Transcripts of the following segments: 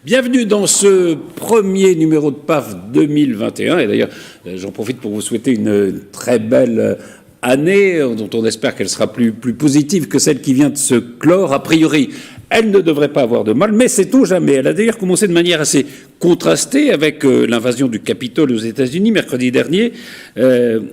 Bienvenue dans ce premier numéro de PAF 2021. Et d'ailleurs, j'en profite pour vous souhaiter une très belle année, dont on espère qu'elle sera plus positive que celle qui vient de se clore. A priori, elle ne devrait pas avoir de mal, mais sait-on jamais. Elle a d'ailleurs commencé de manière assez contrastée avec l'invasion du Capitole aux États-Unis mercredi dernier.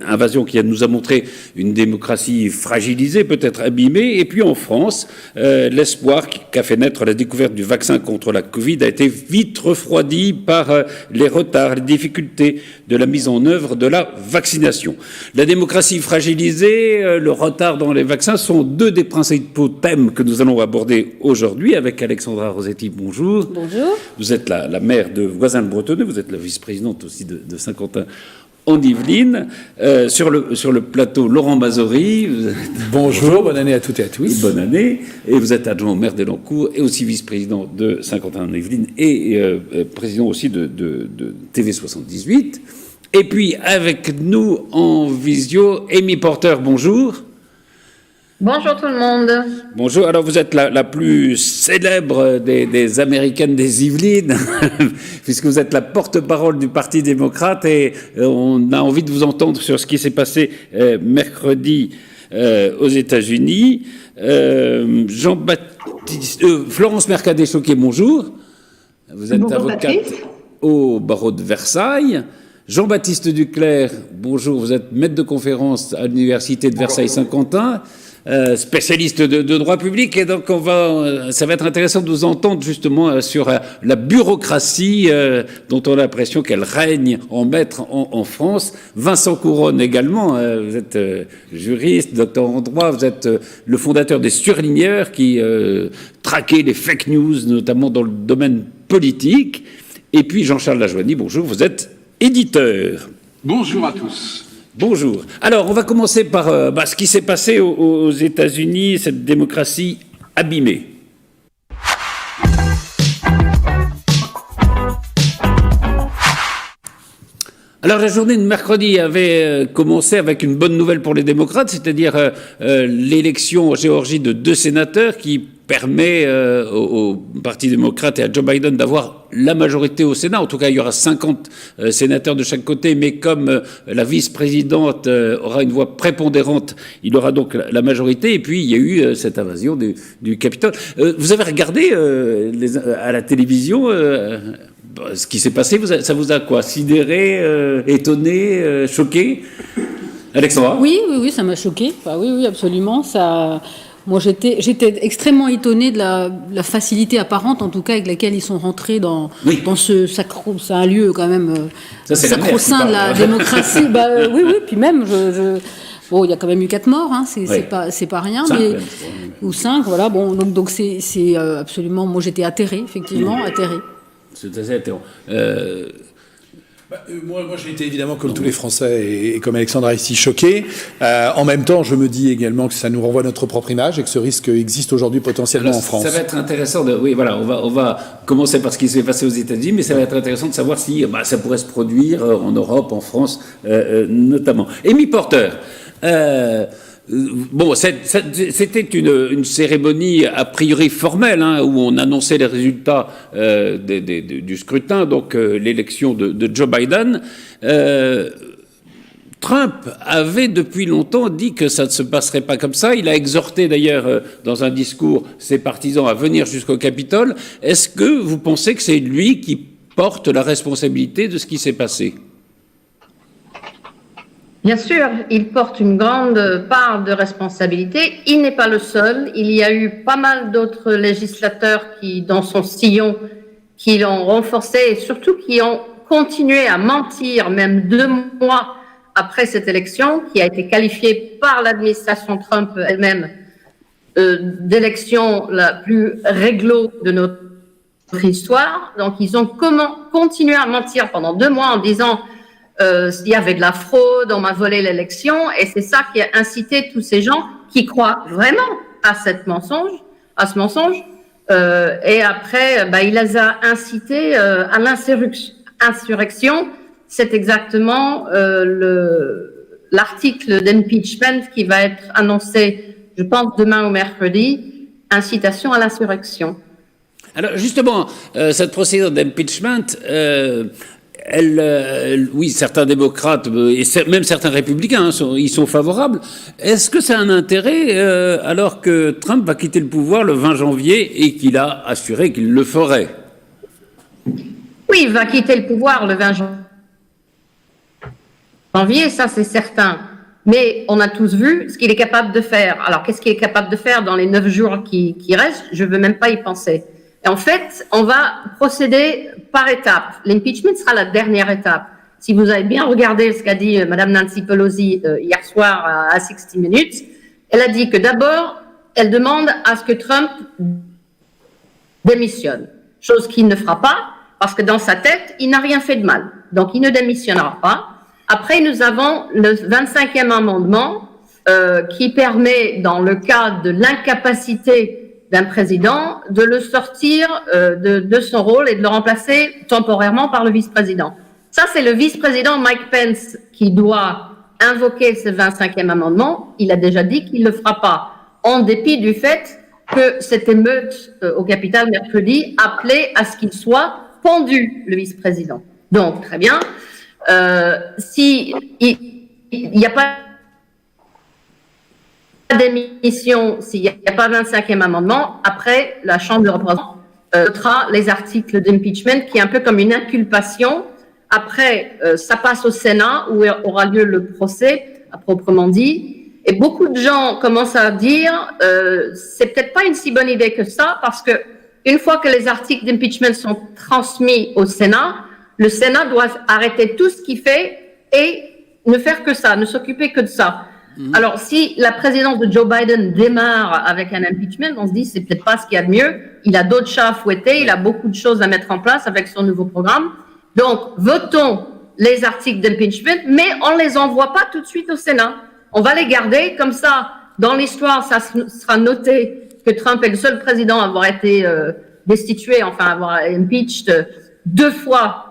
Invasion qui nous a montré une démocratie fragilisée, peut-être abîmée. Et puis en France, l'espoir qu'a fait naître la découverte du vaccin contre la Covid a été vite refroidi par les retards, les difficultés de la mise en œuvre de la vaccination. La démocratie fragilisée, le retard dans les vaccins sont deux des principaux thèmes que nous allons aborder aujourd'hui avec Alexandra Rossetti. Bonjour. Bonjour. Vous êtes la maire de Voisins-le-Bretonneux, vous êtes la vice-présidente aussi de Saint-Quentin en Yvelines. Sur le plateau, Laurent Bazory. Bonjour, bonne année à toutes et à tous. Bonne année. Et vous êtes adjoint au maire d'Elancourt et aussi vice-président de Saint-Quentin en Yvelines et président aussi de TV78. Et puis avec nous en visio, Amy Porter, bonjour. Bonjour tout le monde. Bonjour. Alors vous êtes la plus célèbre des Américaines des Yvelines, puisque vous êtes la porte-parole du Parti démocrate et on a envie de vous entendre sur ce qui s'est passé mercredi aux États-Unis. Florence Mercadet-Choquet, bonjour. Vous êtes avocate au barreau de Versailles. Jean-Baptiste Duclerc, bonjour. Vous êtes maître de conférence à l'université de Versailles-Saint-Quentin. Spécialiste de droit public, et donc ça va être intéressant de vous entendre justement sur la bureaucratie dont on a l'impression qu'elle règne en maître en France. Vincent Couronne également, vous êtes juriste, docteur en droit, vous êtes le fondateur des Surligneurs qui traquaient les fake news, notamment dans le domaine politique. Et puis Jean-Charles Lajoigny, bonjour, vous êtes éditeur. Bonjour à tous. Bonjour. Alors, on va commencer par ce qui s'est passé aux États-Unis, cette démocratie abîmée. Alors, la journée de mercredi avait commencé avec une bonne nouvelle pour les démocrates, c'est-à-dire l'élection en Géorgie de 2 sénateurs qui permet au Parti démocrate et à Joe Biden d'avoir la majorité au Sénat. En tout cas, il y aura 50 sénateurs de chaque côté, mais comme la vice-présidente aura une voix prépondérante, il aura donc la majorité. Et puis, il y a eu cette invasion du Capitole. Vous avez regardé à la télévision ce qui s'est passé, ça vous a quoi? Sidéré, étonné, choqué? Alexandra? Oui, ça m'a choqué. Enfin, oui, absolument. Moi, j'étais extrêmement étonnée de la facilité apparente, en tout cas, avec laquelle ils sont rentrés dans ce sacro, c'est un lieu quand même sacro-saint de la démocratie. Oui, puis même, bon, il y a quand même eu 4 morts, hein, c'est pas rien, 5, ou 5, voilà. Bon, donc c'est absolument. Moi, j'étais atterrée, effectivement, atterrée. C'est assez atterrant. Moi, j'ai été évidemment, comme tous les Français et comme Alexandra ici, choqué. En même temps, je me dis également que ça nous renvoie à notre propre image et que ce risque existe aujourd'hui potentiellement en France. Ça va être intéressant. On va commencer par ce qui s'est passé aux États-Unis, mais ça va être intéressant de savoir si ça pourrait se produire en Europe, en France notamment. Amy Porter. C'était une cérémonie a priori formelle, où on annonçait les résultats du scrutin, donc l'élection de Joe Biden. Trump avait depuis longtemps dit que ça ne se passerait pas comme ça. Il a exhorté d'ailleurs dans un discours ses partisans à venir jusqu'au Capitole. Est-ce que vous pensez que c'est lui qui porte la responsabilité de ce qui s'est passé ? Bien sûr, il porte une grande part de responsabilité. Il n'est pas le seul. Il y a eu pas mal d'autres législateurs qui, dans son sillon, qui l'ont renforcé et surtout qui ont continué à mentir, même 2 mois après cette élection, qui a été qualifiée par l'administration Trump elle-même d'élection la plus réglo de notre histoire. Donc, ils ont continué à mentir pendant 2 mois en disant il y avait de la fraude, on m'a volé l'élection, et c'est ça qui a incité tous ces gens qui croient vraiment à ce mensonge. Et après, il les a incités à l'insurrection. C'est exactement l'article d'impeachment qui va être annoncé, je pense, demain ou mercredi, incitation à l'insurrection. Alors justement, cette procédure d'impeachment, oui, certains démocrates et même certains républicains y sont favorables. Est-ce que ça a un intérêt alors que Trump va quitter le pouvoir le 20 janvier et qu'il a assuré qu'il le ferait? Oui, il va quitter le pouvoir le 20 janvier, ça c'est certain. Mais on a tous vu ce qu'il est capable de faire. Alors, qu'est-ce qu'il est capable de faire dans les 9 jours qui restent? Je ne veux même pas y penser. Et en fait, on va procéder par étapes. L'impeachment sera la dernière étape. Si vous avez bien regardé ce qu'a dit Mme Nancy Pelosi hier soir à 60 Minutes, elle a dit que d'abord, elle demande à ce que Trump démissionne. Chose qu'il ne fera pas, parce que dans sa tête, il n'a rien fait de mal. Donc, il ne démissionnera pas. Après, nous avons le 25e amendement qui permet, dans le cas de l'incapacité d'un président, de le sortir de son rôle et de le remplacer temporairement par le vice-président. Ça, c'est le vice-président Mike Pence qui doit invoquer ce 25e amendement. Il a déjà dit qu'il ne le fera pas, en dépit du fait que cette émeute au Capitole mercredi appelait à ce qu'il soit pendu, le vice-président. Donc, très bien. Si il n'y a pas d'émission, s'il n'y a pas 25e amendement, après, la Chambre des représentants votera les articles d'impeachment, qui est un peu comme une inculpation. Après, ça passe au Sénat, où aura lieu le procès, à proprement dit. Et beaucoup de gens commencent à dire c'est peut-être pas une si bonne idée que ça, parce que une fois que les articles d'impeachment sont transmis au Sénat, le Sénat doit arrêter tout ce qu'il fait et ne faire que ça, ne s'occuper que de ça. Alors, si la présidence de Joe Biden démarre avec un impeachment, on se dit c'est peut-être pas ce qu'il y a de mieux. Il a d'autres chats à fouetter, il a beaucoup de choses à mettre en place avec son nouveau programme. Donc, votons les articles d'impeachment, mais on les envoie pas tout de suite au Sénat. On va les garder comme ça. Dans l'histoire, ça sera noté que Trump est le seul président à avoir été destitué, enfin avoir impeached 2 fois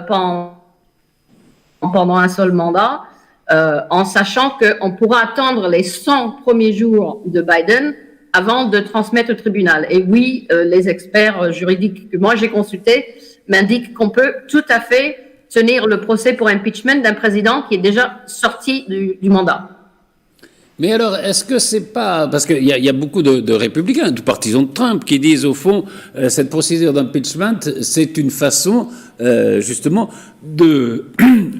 pendant un seul mandat, en sachant qu'on pourra attendre les 100 premiers jours de Biden avant de transmettre au tribunal. Et oui, les experts juridiques que moi j'ai consultés m'indiquent qu'on peut tout à fait tenir le procès pour impeachment d'un président qui est déjà sorti du mandat. Mais alors, est-ce que c'est pas... Parce qu'il y a beaucoup de républicains, de partisans de Trump, qui disent, au fond, cette procédure d'impeachment, c'est une façon, justement, de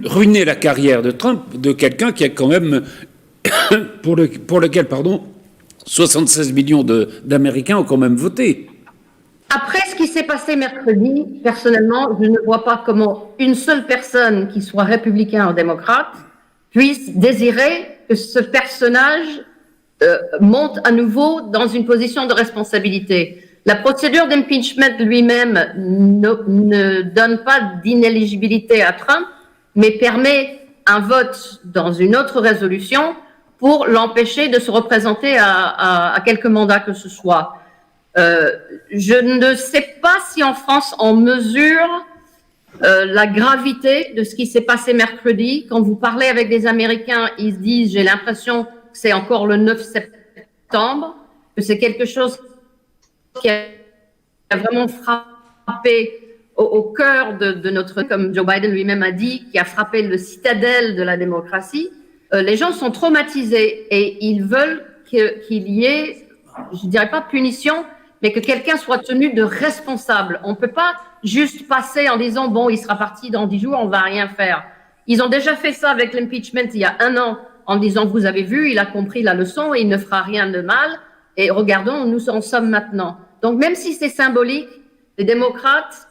ruiner la carrière de Trump, de quelqu'un qui a quand même, pour lequel, 76 millions d'Américains ont quand même voté. Après ce qui s'est passé mercredi, personnellement, je ne vois pas comment une seule personne, qui soit républicain ou démocrate, puisse désirer que ce personnage monte à nouveau dans une position de responsabilité. La procédure d'impeachment lui-même ne donne pas d'inéligibilité à Trump, mais permet un vote dans une autre résolution pour l'empêcher de se représenter à quelques mandats que ce soit. Je ne sais pas si en France on mesure la gravité de ce qui s'est passé mercredi. Quand vous parlez avec des Américains, ils se disent, j'ai l'impression que c'est encore le 9 septembre, que c'est quelque chose qui a vraiment frappé au cœur de notre, comme Joe Biden lui-même a dit, qui a frappé le citadelle de la démocratie. Les gens sont traumatisés et ils veulent qu'il y ait, je ne dirais pas punition, mais que quelqu'un soit tenu de responsable. On ne peut pas juste passer en disant, bon, il sera parti dans 10 jours, on ne va rien faire. Ils ont déjà fait ça avec l'impeachment il y a 1 an, en disant, vous avez vu, il a compris la leçon et il ne fera rien de mal. Et regardons, nous en sommes maintenant. Donc, même si c'est symbolique, les démocrates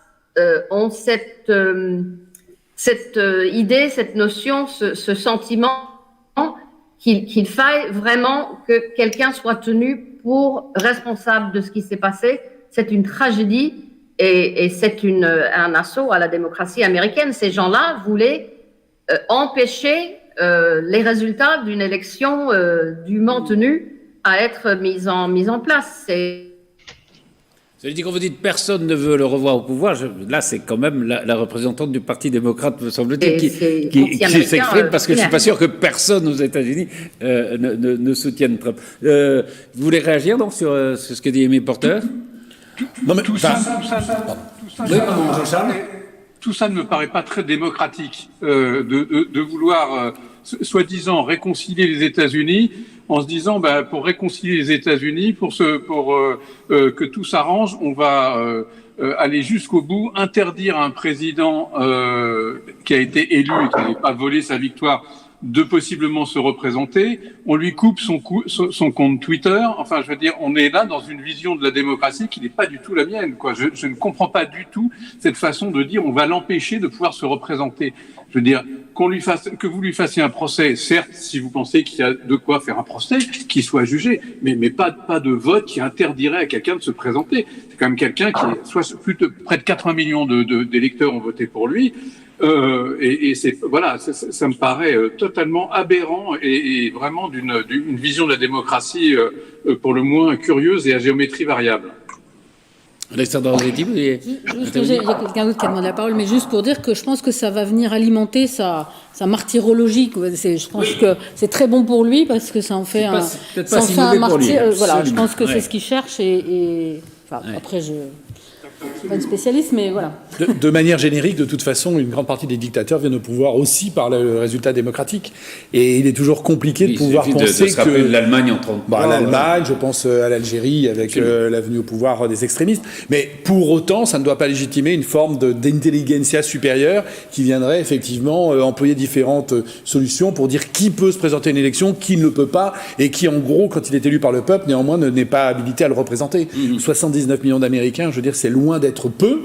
ont cette idée, cette notion, ce sentiment qu'il faille vraiment que quelqu'un soit tenu pour responsable de ce qui s'est passé. C'est une tragédie et c'est un assaut à la démocratie américaine. Ces gens-là voulaient empêcher les résultats d'une élection dûment tenue à être mise en place. Ça veut dire quand vous dites personne ne veut le revoir au pouvoir, là c'est quand même la représentante du Parti démocrate, me semble-t-il, qui s'exprime, parce que je ne suis pas sûr que personne aux États-Unis ne soutienne Trump. Vous voulez réagir donc sur ce que dit Amy Porter ? Tout ça ne me paraît pas très démocratique de vouloir soi-disant réconcilier les États-Unis en se disant pour réconcilier les États-Unis, pour que tout s'arrange, on va aller jusqu'au bout, interdire à un président qui a été élu et qui n'avait pas volé sa victoire de possiblement se représenter, on lui coupe son compte Twitter. Enfin, je veux dire, on est là dans une vision de la démocratie qui n'est pas du tout la mienne, quoi. Je ne comprends pas du tout cette façon de dire on va l'empêcher de pouvoir se représenter. Je veux dire, que vous lui fassiez un procès, certes, si vous pensez qu'il y a de quoi faire un procès, qu'il soit jugé, mais pas de vote qui interdirait à quelqu'un de se présenter. C'est quand même quelqu'un qui, près de 80 millions d'électeurs ont voté pour lui. Et ça me paraît totalement aberrant et vraiment d'une vision de la démocratie pour le moins curieuse et à géométrie variable. Alexandra Rossetti, il y a quelqu'un d'autre qui a demandé la parole, mais juste pour dire que je pense que ça va venir alimenter sa martyrologie. Je pense que c'est très bon pour lui parce que ça en fait un martyr. Voilà, je pense que c'est ce qu'il cherche après je. Pas une spécialiste, mais voilà. De manière générique, de toute façon, une grande partie des dictateurs viennent au pouvoir aussi par le résultat démocratique. Et il est toujours compliqué de pouvoir penser que l'Allemagne en 33. L'Allemagne, je pense à l'Algérie avec la venue au pouvoir des extrémistes. Mais pour autant, ça ne doit pas légitimer une forme d'intelligentsia supérieure qui viendrait effectivement employer différentes solutions pour dire qui peut se présenter à une élection, qui ne le peut pas, et qui, en gros, quand il est élu par le peuple, néanmoins n'est pas habilité à le représenter. 79 millions d'Américains, je veux dire, c'est loin d'être peu.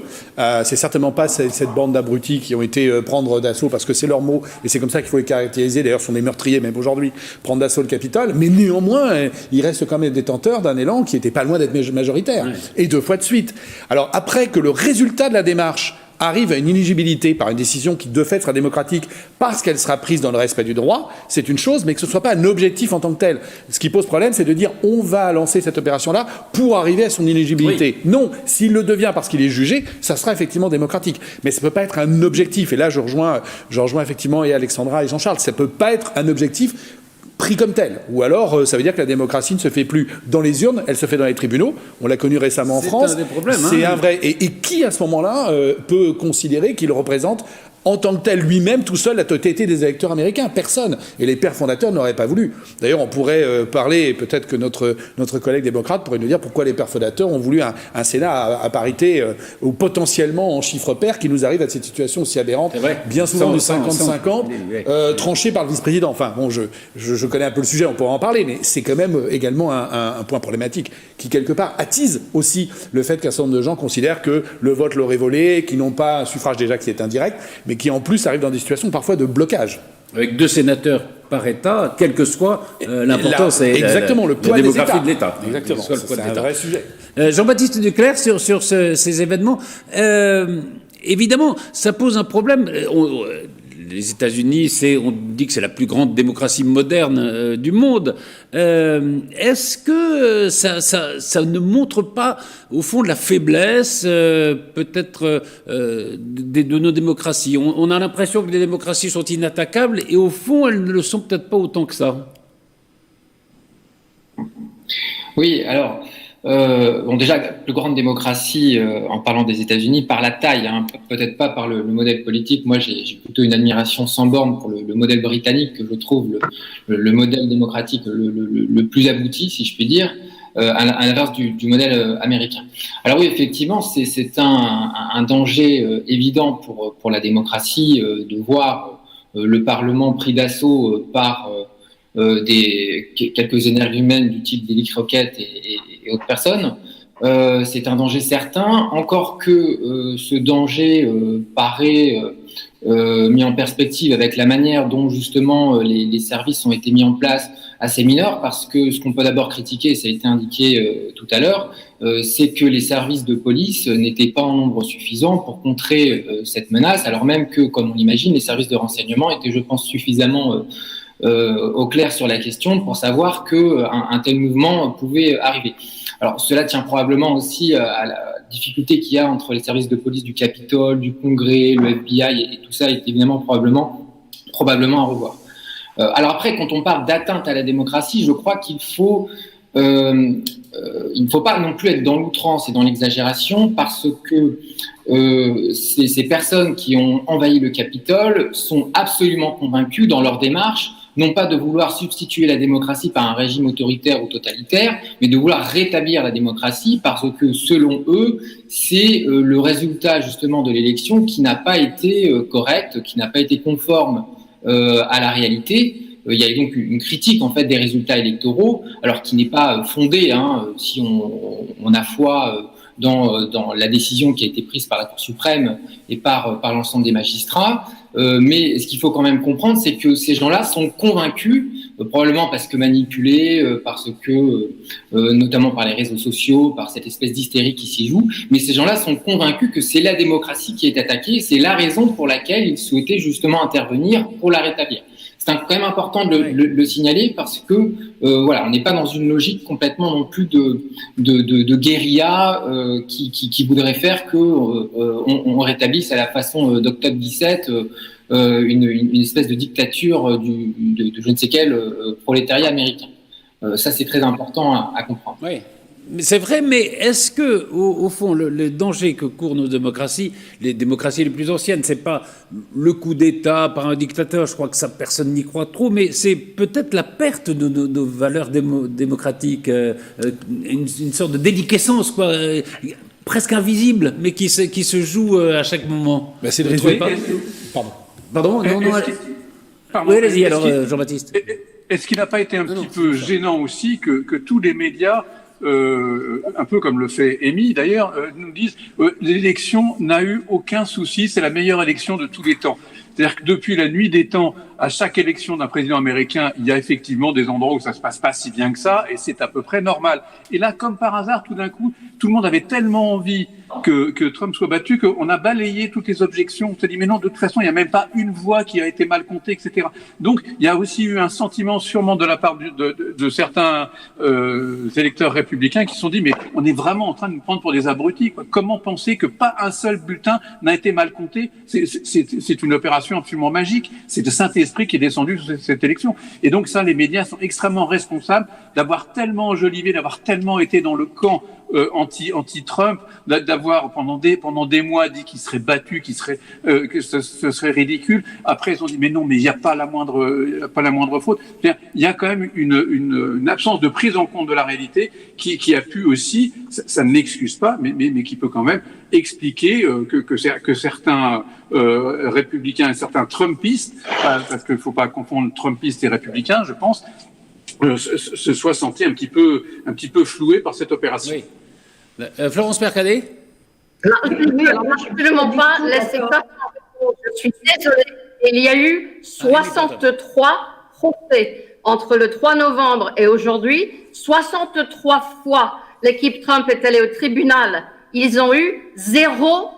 C'est certainement pas cette bande d'abrutis qui ont été prendre d'assaut parce que c'est leur mot et c'est comme ça qu'il faut les caractériser. D'ailleurs, ce sont des meurtriers même aujourd'hui, prendre d'assaut le Capitole. Mais néanmoins, ils restent quand même détenteurs d'un élan qui était pas loin d'être majoritaire. Et 2 fois de suite. Alors après que le résultat de la démarche arrive à une inéligibilité par une décision qui de fait sera démocratique parce qu'elle sera prise dans le respect du droit, c'est une chose, mais que ce ne soit pas un objectif en tant que tel. Ce qui pose problème, c'est de dire on va lancer cette opération-là pour arriver à son inéligibilité. Oui. Non, s'il le devient parce qu'il est jugé, ça sera effectivement démocratique. Mais ça ne peut pas être un objectif. Et là, je rejoins effectivement et Alexandra et Jean-Charles. Ça ne peut pas être un objectif pris comme tel. Ou alors, ça veut dire que la démocratie ne se fait plus dans les urnes, elle se fait dans les tribunaux. On l'a connu récemment en France. C'est un des problèmes. C'est un vrai. Et qui, à ce moment-là, peut considérer qu'il représente en tant que tel lui-même, tout seul, la totalité des électeurs américains? Personne. Et les pères fondateurs n'auraient pas voulu. D'ailleurs, on pourrait parler, et peut-être que notre collègue démocrate pourrait nous dire pourquoi les pères fondateurs ont voulu un Sénat à parité ou potentiellement en chiffre pair qui nous arrive à cette situation aussi aberrante, bien souvent du 50-50, tranché par le vice-président. Enfin, bon, je connais un peu le sujet, on pourra en parler, mais c'est quand même également un point problématique qui, quelque part, attise aussi le fait qu'un certain nombre de gens considèrent que le vote leur est volé, qu'ils n'ont pas un suffrage déjà qui est indirect, mais qui en plus arrivent dans des situations parfois de blocage. Avec 2 sénateurs par État, quelle que soit l'importance et le poids la démographie de l'État. Exactement, c'est un vrai sujet. Jean-Baptiste Duclercq, sur ces événements, évidemment, ça pose un problème. Les États-Unis, on dit que c'est la plus grande démocratie moderne du monde. Est-ce que ça ne montre pas, au fond, de la faiblesse, peut-être, de nos démocraties? On a l'impression que les démocraties sont inattaquables et, au fond, elles ne le sont peut-être pas autant que ça. Oui, alors... déjà, la plus grande démocratie, en parlant des États-Unis, par la taille, peut-être pas par le modèle politique. Moi, j'ai plutôt une admiration sans borne pour le modèle britannique, que je trouve le modèle démocratique le plus abouti, si je puis dire, à l'inverse du modèle américain. Alors oui, effectivement, c'est un danger évident pour la démocratie de voir le Parlement pris d'assaut par quelques énergumènes du type d'Élix Roquette et autres personnes. C'est un danger certain, encore que ce danger paraît mis en perspective avec la manière dont justement les services ont été mis en place assez mineur, parce que ce qu'on peut d'abord critiquer, et ça a été indiqué tout à l'heure, c'est que les services de police n'étaient pas en nombre suffisant pour contrer cette menace, alors même que, comme on l'imagine, les services de renseignement étaient, je pense, suffisamment au clair sur la question pour savoir qu'un tel mouvement pouvait arriver. Alors cela tient probablement aussi à la difficulté qu'il y a entre les services de police du Capitole, du Congrès, le FBI, et tout ça est évidemment probablement à revoir. Alors après, quand on parle d'atteinte à la démocratie, je crois qu'il faut il ne faut pas non plus être dans l'outrance et dans l'exagération parce que ces personnes qui ont envahi le Capitole sont absolument convaincues dans leur démarche, non pas de vouloir substituer la démocratie par un régime autoritaire ou totalitaire, mais de vouloir rétablir la démocratie parce que, selon eux, c'est le résultat justement de l'élection qui n'a pas été correct, qui n'a pas été conforme à la réalité. Il y a donc une critique en fait des résultats électoraux, alors qui n'est pas fondée, si on a foi dans la décision qui a été prise par la Cour suprême et par l'ensemble des magistrats. Mais ce qu'il faut quand même comprendre, c'est que ces gens-là sont convaincus, probablement parce que manipulés, parce que notamment par les réseaux sociaux, par cette espèce d'hystérie qui s'y joue, mais ces gens-là sont convaincus que c'est la démocratie qui est attaquée, et c'est la raison pour laquelle ils souhaitaient justement intervenir pour la rétablir. C'est quand même important de le signaler parce que voilà, on n'est pas dans une logique complètement non plus de guérilla qui voudrait faire que on rétablisse à la façon d'octobre 17 une espèce de dictature de je ne sais quel prolétariat américain. Ça, c'est très important à comprendre. Oui. C'est vrai, mais est-ce que, au fond, le danger que courent nos démocraties, les démocraties les plus anciennes, c'est pas le coup d'État par un dictateur, je crois que ça, personne n'y croit trop, mais c'est peut-être la perte de nos valeurs démocratiques, une sorte de déliquescence, quoi, presque invisible, mais qui se joue à chaque moment. Ben, c'est le résultat. Pardon. Oui, allez-y, alors, Jean-Baptiste. Est-ce qu'il n'a pas été un petit peu gênant aussi que tous les médias, un peu comme le fait Amy d'ailleurs, nous disent l'élection n'a eu aucun souci, c'est la meilleure élection de tous les temps. C'est-à-dire que depuis la nuit des temps, à chaque élection d'un président américain, il y a effectivement des endroits où ça se passe pas si bien que ça, et c'est à peu près normal. Et là, comme par hasard, tout d'un coup, tout le monde avait tellement envie que Trump soit battu qu'on a balayé toutes les objections. On s'est dit, mais non, de toute façon, il n'y a même pas une voix qui a été mal comptée, etc. Donc, il y a aussi eu un sentiment, sûrement de la part de certains électeurs républicains qui se sont dit, mais on est vraiment en train de nous prendre pour des abrutis, quoi. Comment penser que pas un seul bulletin n'a été mal compté? C'est une opération absolument magique. C'est le Saint-Esprit qui est descendu sur cette élection. Et donc ça, les médias sont extrêmement responsables d'avoir tellement enjolivé, d'avoir tellement été dans le camp anti-Trump, d'avoir pendant des mois dit qu'il serait battu, que ce serait ridicule. Après, ils ont dit mais non, mais il n'y a pas la moindre faute. Il y a quand même une absence de prise en compte de la réalité qui a pu aussi, ça ne l'excuse pas, mais qui peut quand même expliquer que certains républicains et certains trumpistes, parce qu'il ne faut pas confondre trumpistes et républicains, je pense, se soient sentis un petit peu floués par cette opération. Oui. Florence Mercadet. Oui, alors moi, absolument pas. Laissez pas. Je suis désolée. Il y a eu 63 procès entre le 3 novembre et aujourd'hui. 63 fois, l'équipe Trump est allée au tribunal. Ils ont eu zéro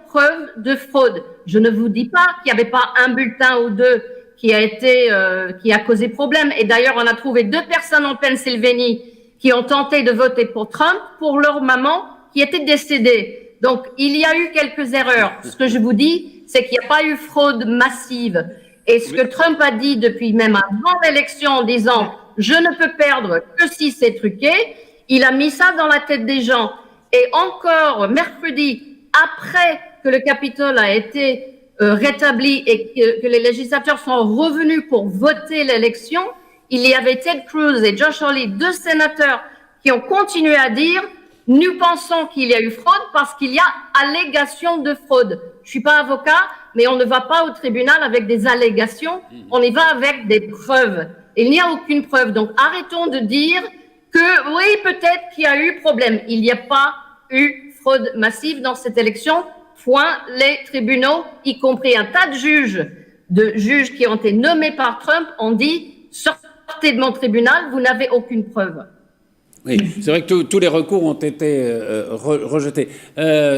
preuve de fraude. Je ne vous dis pas qu'il n'y avait pas un bulletin ou deux qui a causé problème. Et d'ailleurs, on a trouvé 2 personnes en Pennsylvanie qui ont tenté de voter pour Trump pour leur maman qui était décédée. Donc, il y a eu quelques erreurs. Ce que je vous dis, c'est qu'il n'y a pas eu fraude massive. Et ce que Trump a dit depuis même avant l'élection en disant « je ne peux perdre que si c'est truqué », il a mis ça dans la tête des gens. Et encore mercredi, après que le Capitole a été rétabli et que les législateurs sont revenus pour voter l'élection, il y avait Ted Cruz et Josh Hawley, 2 sénateurs, qui ont continué à dire « Nous pensons qu'il y a eu fraude parce qu'il y a allégation de fraude. » Je suis pas avocat, mais on ne va pas au tribunal avec des allégations, on y va avec des preuves. Il n'y a aucune preuve. Donc arrêtons de dire que oui, peut-être qu'il y a eu problème. Il n'y a pas eu fraude massive dans cette élection. Point. Les tribunaux, y compris un tas de juges qui ont été nommés par Trump, ont dit « Sortez de mon tribunal, vous n'avez aucune preuve. » Oui, c'est vrai que tous les recours ont été rejetés.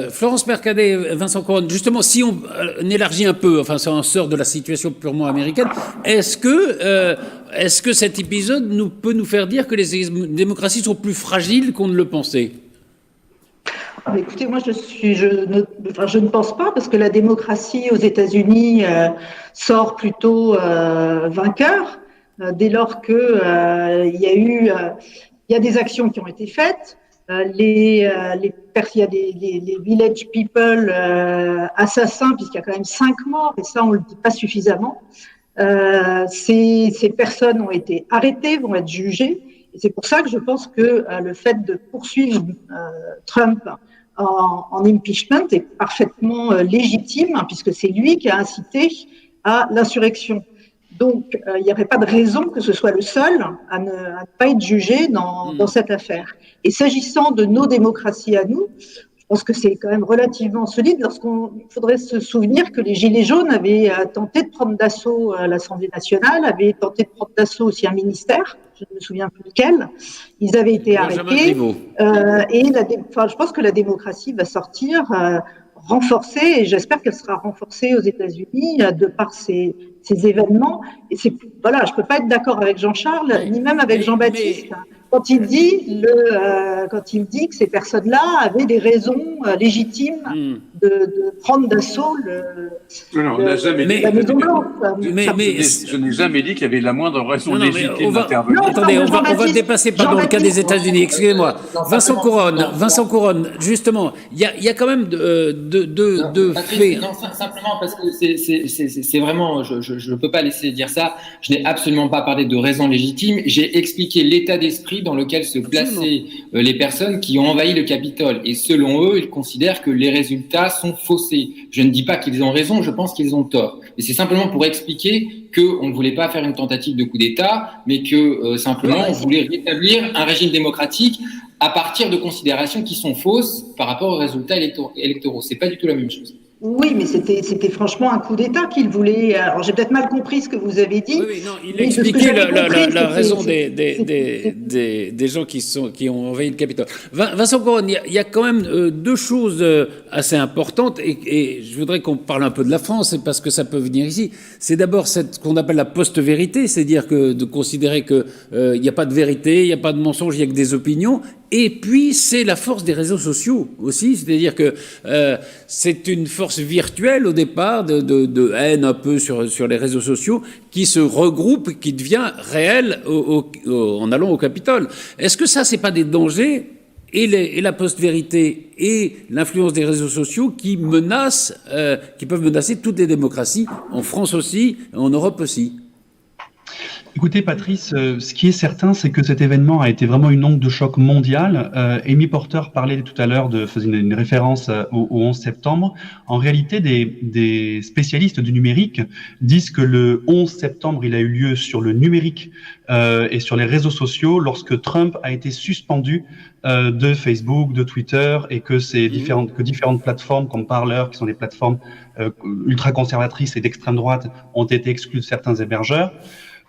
Florence Mercadet, Vincent Couronne, justement, si on élargit un peu, enfin, si on sort de la situation purement américaine, est-ce que cet épisode peut nous faire dire que les démocraties sont plus fragiles qu'on ne le pensait ? Écoutez, moi, je ne pense pas, parce que la démocratie aux États-Unis sort plutôt vainqueur, dès lors que il y a eu il y a des actions qui ont été faites. Il y a les village people assassins, puisqu'il y a quand même 5 morts, et ça, on le dit pas suffisamment. Ces personnes ont été arrêtées, vont être jugées. Et c'est pour ça que je pense que le fait de poursuivre Trump en impeachment est parfaitement légitime, puisque c'est lui qui a incité à l'insurrection. Donc, il n'y avait pas de raison que ce soit le seul à ne pas être jugé dans cette affaire. Et s'agissant de nos démocraties à nous, je pense que c'est quand même relativement solide il faudrait se souvenir que les Gilets jaunes avaient tenté de prendre d'assaut l'Assemblée nationale, avaient tenté de prendre d'assaut aussi un ministère, je ne me souviens plus lequel. Ils avaient été arrêtés. Je pense que la démocratie va sortir renforcée, et j'espère qu'elle sera renforcée aux États-Unis de par ces événements. Et je peux pas être d'accord avec Jean-Charles, ni même avec Jean-Baptiste. Quand il dit que ces personnes-là avaient des raisons légitimes de prendre d'assaut la Maison Blanche. Je n'ai jamais dit qu'il y avait la moindre raison légitime d'intervenir. Attendez, on va dépasser le cas des États-Unis. Excusez-moi, Vincent Couronne, justement, il y a quand même deux faits. Non, simplement parce que c'est vraiment, je ne peux pas laisser dire ça. Je n'ai absolument pas parlé de raison légitime. J'ai expliqué l'état d'esprit dans lequel se plaçaient les personnes qui ont envahi le Capitole. Et selon eux, ils considèrent que les résultats sont faussés. Je ne dis pas qu'ils ont raison, je pense qu'ils ont tort. Et c'est simplement pour expliquer qu'on ne voulait pas faire une tentative de coup d'État, mais que simplement on voulait rétablir un régime démocratique à partir de considérations qui sont fausses par rapport aux résultats électoraux. C'est pas du tout la même chose. Oui, mais c'était franchement un coup d'État qu'il voulait. Alors, j'ai peut-être mal compris ce que vous avez dit. Oui, non, il expliquait la raison des gens qui ont envahi le Capitole. Vincent Couronne, il y a quand même deux choses assez importantes, et je voudrais qu'on parle un peu de la France, parce que ça peut venir ici. C'est d'abord ce qu'on appelle la post-vérité, c'est-à-dire de considérer qu'il n'y a pas de vérité, il n'y a pas de mensonge, il n'y a que des opinions. Et puis, c'est la force des réseaux sociaux aussi, c'est-à-dire que c'est une force virtuelle au départ de haine un peu sur les réseaux sociaux qui se regroupe, qui devient réelle en allant au Capitole. Est-ce que ça, c'est pas des dangers et la post-vérité et l'influence des réseaux sociaux qui peuvent menacer toutes les démocraties, en France aussi, en Europe aussi? Écoutez, Patrice, ce qui est certain, c'est que cet événement a été vraiment une onde de choc mondiale. Amy Porter parlait tout à l'heure, faisait une référence au 11 septembre. En réalité, des spécialistes du numérique disent que le 11 septembre, il a eu lieu sur le numérique et sur les réseaux sociaux lorsque Trump a été suspendu de Facebook, de Twitter, et que différentes plateformes comme Parler, qui sont des plateformes ultra-conservatrices et d'extrême droite, ont été exclues de certains hébergeurs.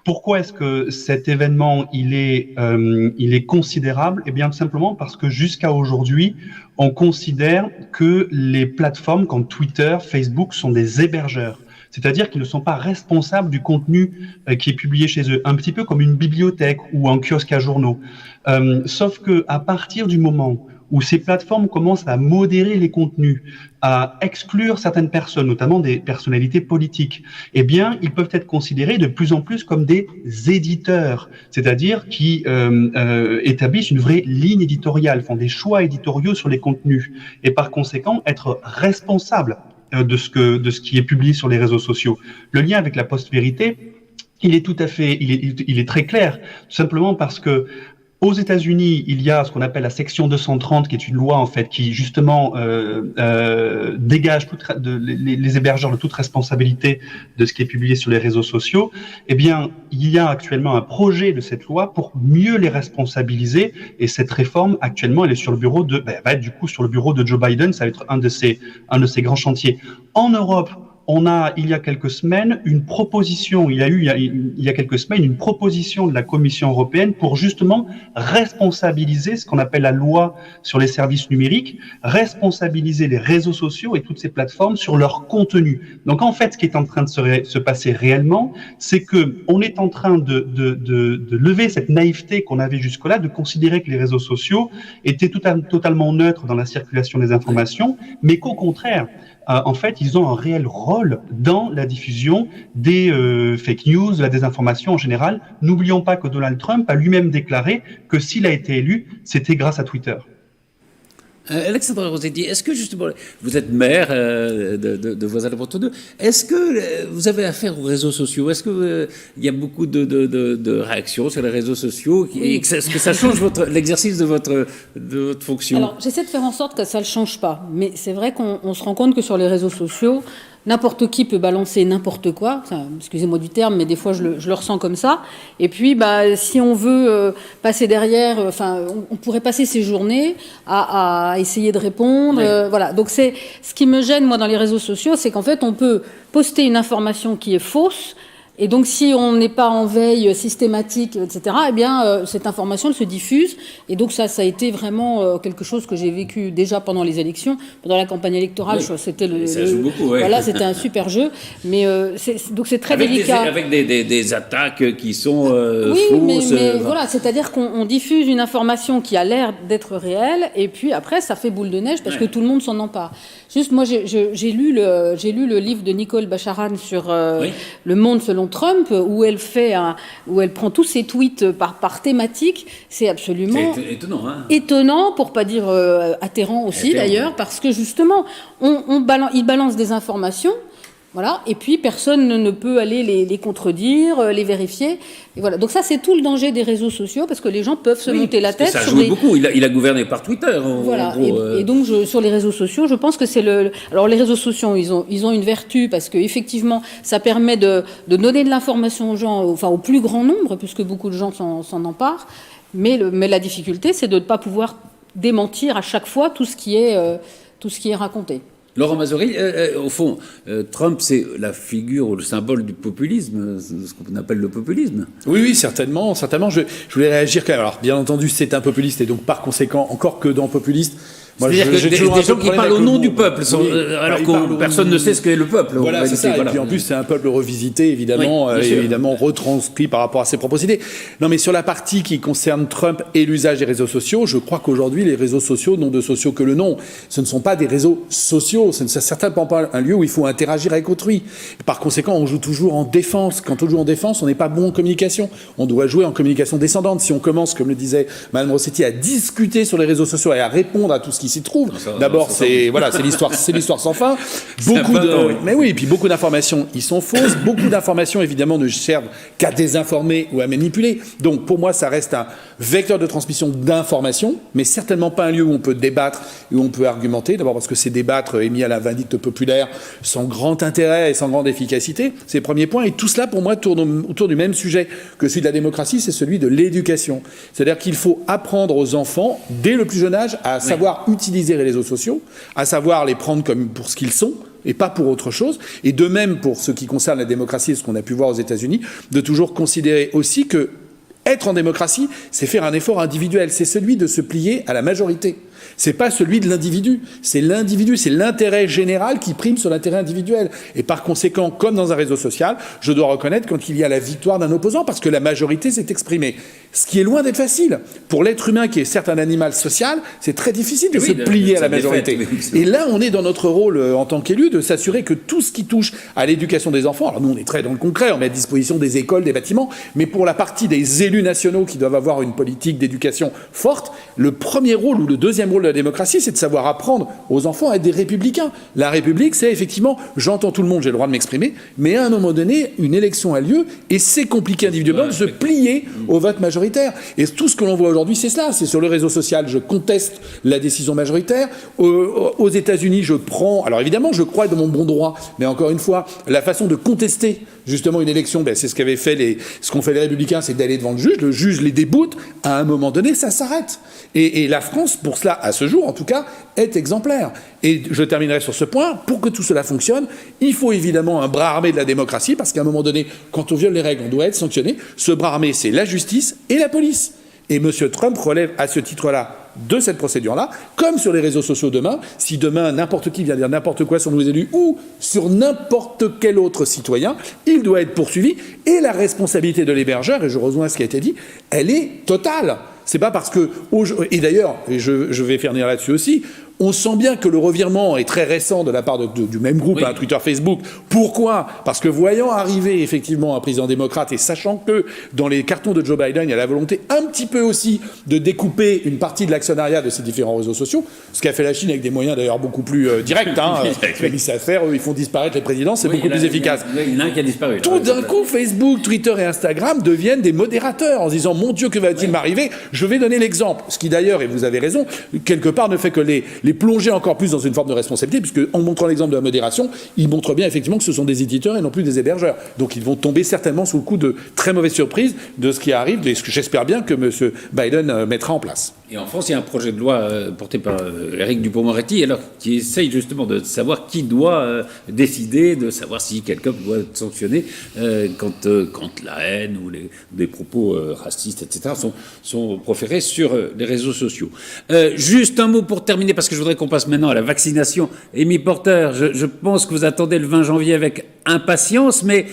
Pourquoi est-ce que cet événement il est considérable? Eh bien, tout simplement parce que jusqu'à aujourd'hui, on considère que les plateformes comme Twitter, Facebook sont des hébergeurs. C'est-à-dire qu'ils ne sont pas responsables du contenu qui est publié chez eux, un petit peu comme une bibliothèque ou un kiosque à journaux. Sauf que à partir du moment où ces plateformes commencent à modérer les contenus, à exclure certaines personnes, notamment des personnalités politiques, eh bien, ils peuvent être considérés de plus en plus comme des éditeurs, c'est-à-dire qui établissent une vraie ligne éditoriale, font des choix éditoriaux sur les contenus, et par conséquent être responsables de ce qui est publié sur les réseaux sociaux. Le lien avec la post-vérité, il est très clair, tout simplement parce que aux États-Unis, il y a ce qu'on appelle la section 230, qui est une loi en fait qui justement dégage les hébergeurs de toute responsabilité de ce qui est publié sur les réseaux sociaux. Eh bien, il y a actuellement un projet de cette loi pour mieux les responsabiliser, et cette réforme actuellement, elle est sur le bureau va être du coup sur le bureau de Joe Biden. Ça va être un de ses grands chantiers. En Europe, on a, il y a quelques semaines, une proposition de la Commission européenne pour justement responsabiliser ce qu'on appelle la loi sur les services numériques, responsabiliser les réseaux sociaux et toutes ces plateformes sur leur contenu. Donc en fait, ce qui est en train de se passer réellement, c'est que on est en train de lever cette naïveté qu'on avait jusque-là, de considérer que les réseaux sociaux étaient totalement neutres dans la circulation des informations, mais qu'au contraire, en fait, ils ont un réel rôle rôle dans la diffusion des fake news, de la désinformation en général. N'oublions pas que Donald Trump a lui-même déclaré que s'il a été élu, c'était grâce à Twitter. Alexandra Rossetti, est-ce que justement, vous êtes maire de Voisins-le-Breton, est-ce que vous avez affaire aux réseaux sociaux? Est-ce que il y a beaucoup de réactions sur les réseaux sociaux? Oui. Est-ce que ça change l'exercice de votre fonction? Alors, j'essaie de faire en sorte que ça ne le change pas. Mais c'est vrai qu'on se rend compte que sur les réseaux sociaux, n'importe qui peut balancer n'importe quoi. Enfin, excusez-moi du terme, mais des fois, je le ressens comme ça. Et puis, si on veut passer derrière, on pourrait passer ses journées à essayer de répondre. Ouais. Voilà. Donc, c'est ce qui me gêne, moi, dans les réseaux sociaux, c'est qu'en fait, on peut poster une information qui est fausse. Et donc, si on n'est pas en veille systématique, etc., cette information, elle se diffuse. Et donc, ça a été vraiment quelque chose que j'ai vécu déjà pendant les élections, pendant la campagne électorale. Oui. C'était ça joue beaucoup, ouais. Voilà, c'était un super jeu. Mais donc, c'est très délicat. Avec des attaques qui sont oui, fausses. mais voilà, c'est-à-dire qu'on diffuse une information qui a l'air d'être réelle, et puis après, ça fait boule de neige parce que tout le monde s'en empare. Juste, moi, j'ai lu le livre de Nicole Bacharan sur Le Monde selon Trump, où elle prend tous ses tweets par thématique. C'est absolument étonnant, hein. Étonnant, pour pas dire atterrant aussi d'ailleurs, parce que justement, il balance des informations. Voilà, et puis personne ne peut aller les contredire, les vérifier. Et voilà. Donc ça, c'est tout le danger des réseaux sociaux, parce que les gens peuvent se monter la tête. Ça joue beaucoup. Il a gouverné par Twitter. Voilà. En gros, et donc sur les réseaux sociaux, je pense que c'est Alors les réseaux sociaux, ils ont une vertu, parce que effectivement, ça permet de donner de l'information aux gens, au plus grand nombre, puisque beaucoup de gens s'en emparent. Mais la difficulté, c'est de ne pas pouvoir démentir à chaque fois tout ce qui est raconté. Laurent Mazori, au fond, Trump, c'est la figure ou le symbole du populisme, ce qu'on appelle le populisme. Oui, certainement. Je voulais réagir quand même. Alors, bien entendu, c'est un populiste, et donc par conséquent, encore que dans populiste, c'est-à-dire que des gens qui parlent au nom du peuple, alors que personne ne sait ce qu'est le peuple. Voilà, c'est ça. Voilà. Et puis en plus, c'est un peuple revisité, évidemment, évidemment retranscrit par rapport à ses propres idées. Non, mais sur la partie qui concerne Trump et l'usage des réseaux sociaux, je crois qu'aujourd'hui, les réseaux sociaux n'ont de sociaux que le nom. Ce ne sont pas des réseaux sociaux. Ce n'est certainement pas un lieu où il faut interagir avec autrui. Et par conséquent, on joue toujours en défense. Quand on joue en défense, on n'est pas bon en communication. On doit jouer en communication descendante. Si on commence, comme le disait Mme Rossetti, à discuter sur les réseaux sociaux et à répondre à tout ce qui s'y trouve. D'abord, c'est l'histoire sans fin. Mais oui, et puis beaucoup d'informations, ils sont fausses. Beaucoup d'informations, évidemment, ne servent qu'à désinformer ou à manipuler. Donc, pour moi, ça reste un vecteur de transmission d'informations, mais certainement pas un lieu où on peut débattre et où on peut argumenter. D'abord parce que c'est débattre émis à la vindicte populaire sans grand intérêt et sans grande efficacité. C'est le premier point. Et tout cela, pour moi, tourne autour du même sujet que celui de la démocratie, c'est celui de l'éducation. C'est-à-dire qu'il faut apprendre aux enfants, dès le plus jeune âge, à savoir utiliser les réseaux sociaux, à savoir les prendre comme pour ce qu'ils sont, et pas pour autre chose. Et de même, pour ce qui concerne la démocratie et ce qu'on a pu voir aux États-Unis, de toujours considérer aussi que être en démocratie, c'est faire un effort individuel. C'est celui de se plier à la majorité. C'est pas celui de l'individu. C'est l'individu, c'est l'intérêt général qui prime sur l'intérêt individuel. Et par conséquent, comme dans un réseau social, je dois reconnaître quand il y a la victoire d'un opposant, parce que la majorité s'est exprimée. Ce qui est loin d'être facile. Pour l'être humain, qui est certes un animal social, c'est très difficile de se plier à la majorité. Et là, on est dans notre rôle en tant qu'élu de s'assurer que tout ce qui touche à l'éducation des enfants, alors nous on est très dans le concret, on met à disposition des écoles, des bâtiments, mais pour la partie des élus nationaux qui doivent avoir une politique d'éducation forte, le premier rôle ou le deuxième rôle de la démocratie, c'est de savoir apprendre aux enfants à être des républicains. La République, c'est effectivement, j'entends tout le monde, j'ai le droit de m'exprimer, mais à un moment donné, une élection a lieu et c'est compliqué individuellement de se plier au vote majoritaire. Et tout ce que l'on voit aujourd'hui, c'est cela. C'est sur le réseau social, je conteste la décision majoritaire. Aux États-Unis, je prends... Alors évidemment, je crois de mon bon droit, mais encore une fois, la façon de contester justement une élection, c'est ce qu'ont fait les Républicains, c'est d'aller devant le juge les déboute, à un moment donné, ça s'arrête. Et la France, pour cela, à ce jour, en tout cas, est exemplaire. Et je terminerai sur ce point. Pour que tout cela fonctionne, il faut évidemment un bras armé de la démocratie, parce qu'à un moment donné, quand on viole les règles, on doit être sanctionné. Ce bras armé, c'est la justice et la police. Et M. Trump relève à ce titre-là de cette procédure-là, comme sur les réseaux sociaux demain. Si demain, n'importe qui vient dire n'importe quoi sur nos élus ou sur n'importe quel autre citoyen, il doit être poursuivi. Et la responsabilité de l'hébergeur, et je rejoins ce qui a été dit, elle est totale. C'est pas parce que... Et d'ailleurs, et je vais faire venir là-dessus aussi, On sent bien que le revirement est très récent de la part du même groupe, Twitter, Facebook. Pourquoi ? Parce que voyant arriver effectivement un président démocrate et sachant que dans les cartons de Joe Biden, il y a la volonté un petit peu aussi de découper une partie de l'actionnariat de ces différents réseaux sociaux, ce qu'a fait la Chine avec des moyens d'ailleurs beaucoup plus directs. Ils savent faire, ils font disparaître les présidents, c'est beaucoup plus efficace. Il y en a un qui a disparu. Tout d'un coup, Facebook, Twitter et Instagram deviennent des modérateurs en se disant « Mon Dieu, que va-t-il m'arriver ?» Je vais donner l'exemple. Ce qui d'ailleurs, et vous avez raison, quelque part ne fait que les plonger encore plus dans une forme de responsabilité, puisque en montrant l'exemple de la modération, ils montrent bien effectivement que ce sont des éditeurs et non plus des hébergeurs. Donc ils vont tomber certainement sous le coup de très mauvaises surprises de ce qui arrive, et ce que j'espère bien que M. Biden mettra en place. Et en France, il y a un projet de loi porté par Éric Dupond-Moretti, alors qui essaye justement de savoir qui doit décider, de savoir si quelqu'un doit être sanctionné quand la haine ou des propos racistes, etc., sont proférés sur les réseaux sociaux. Juste un mot pour terminer, parce que je voudrais qu'on passe maintenant à la vaccination. Amy Porter, je pense que vous attendez le 20 janvier avec impatience, mais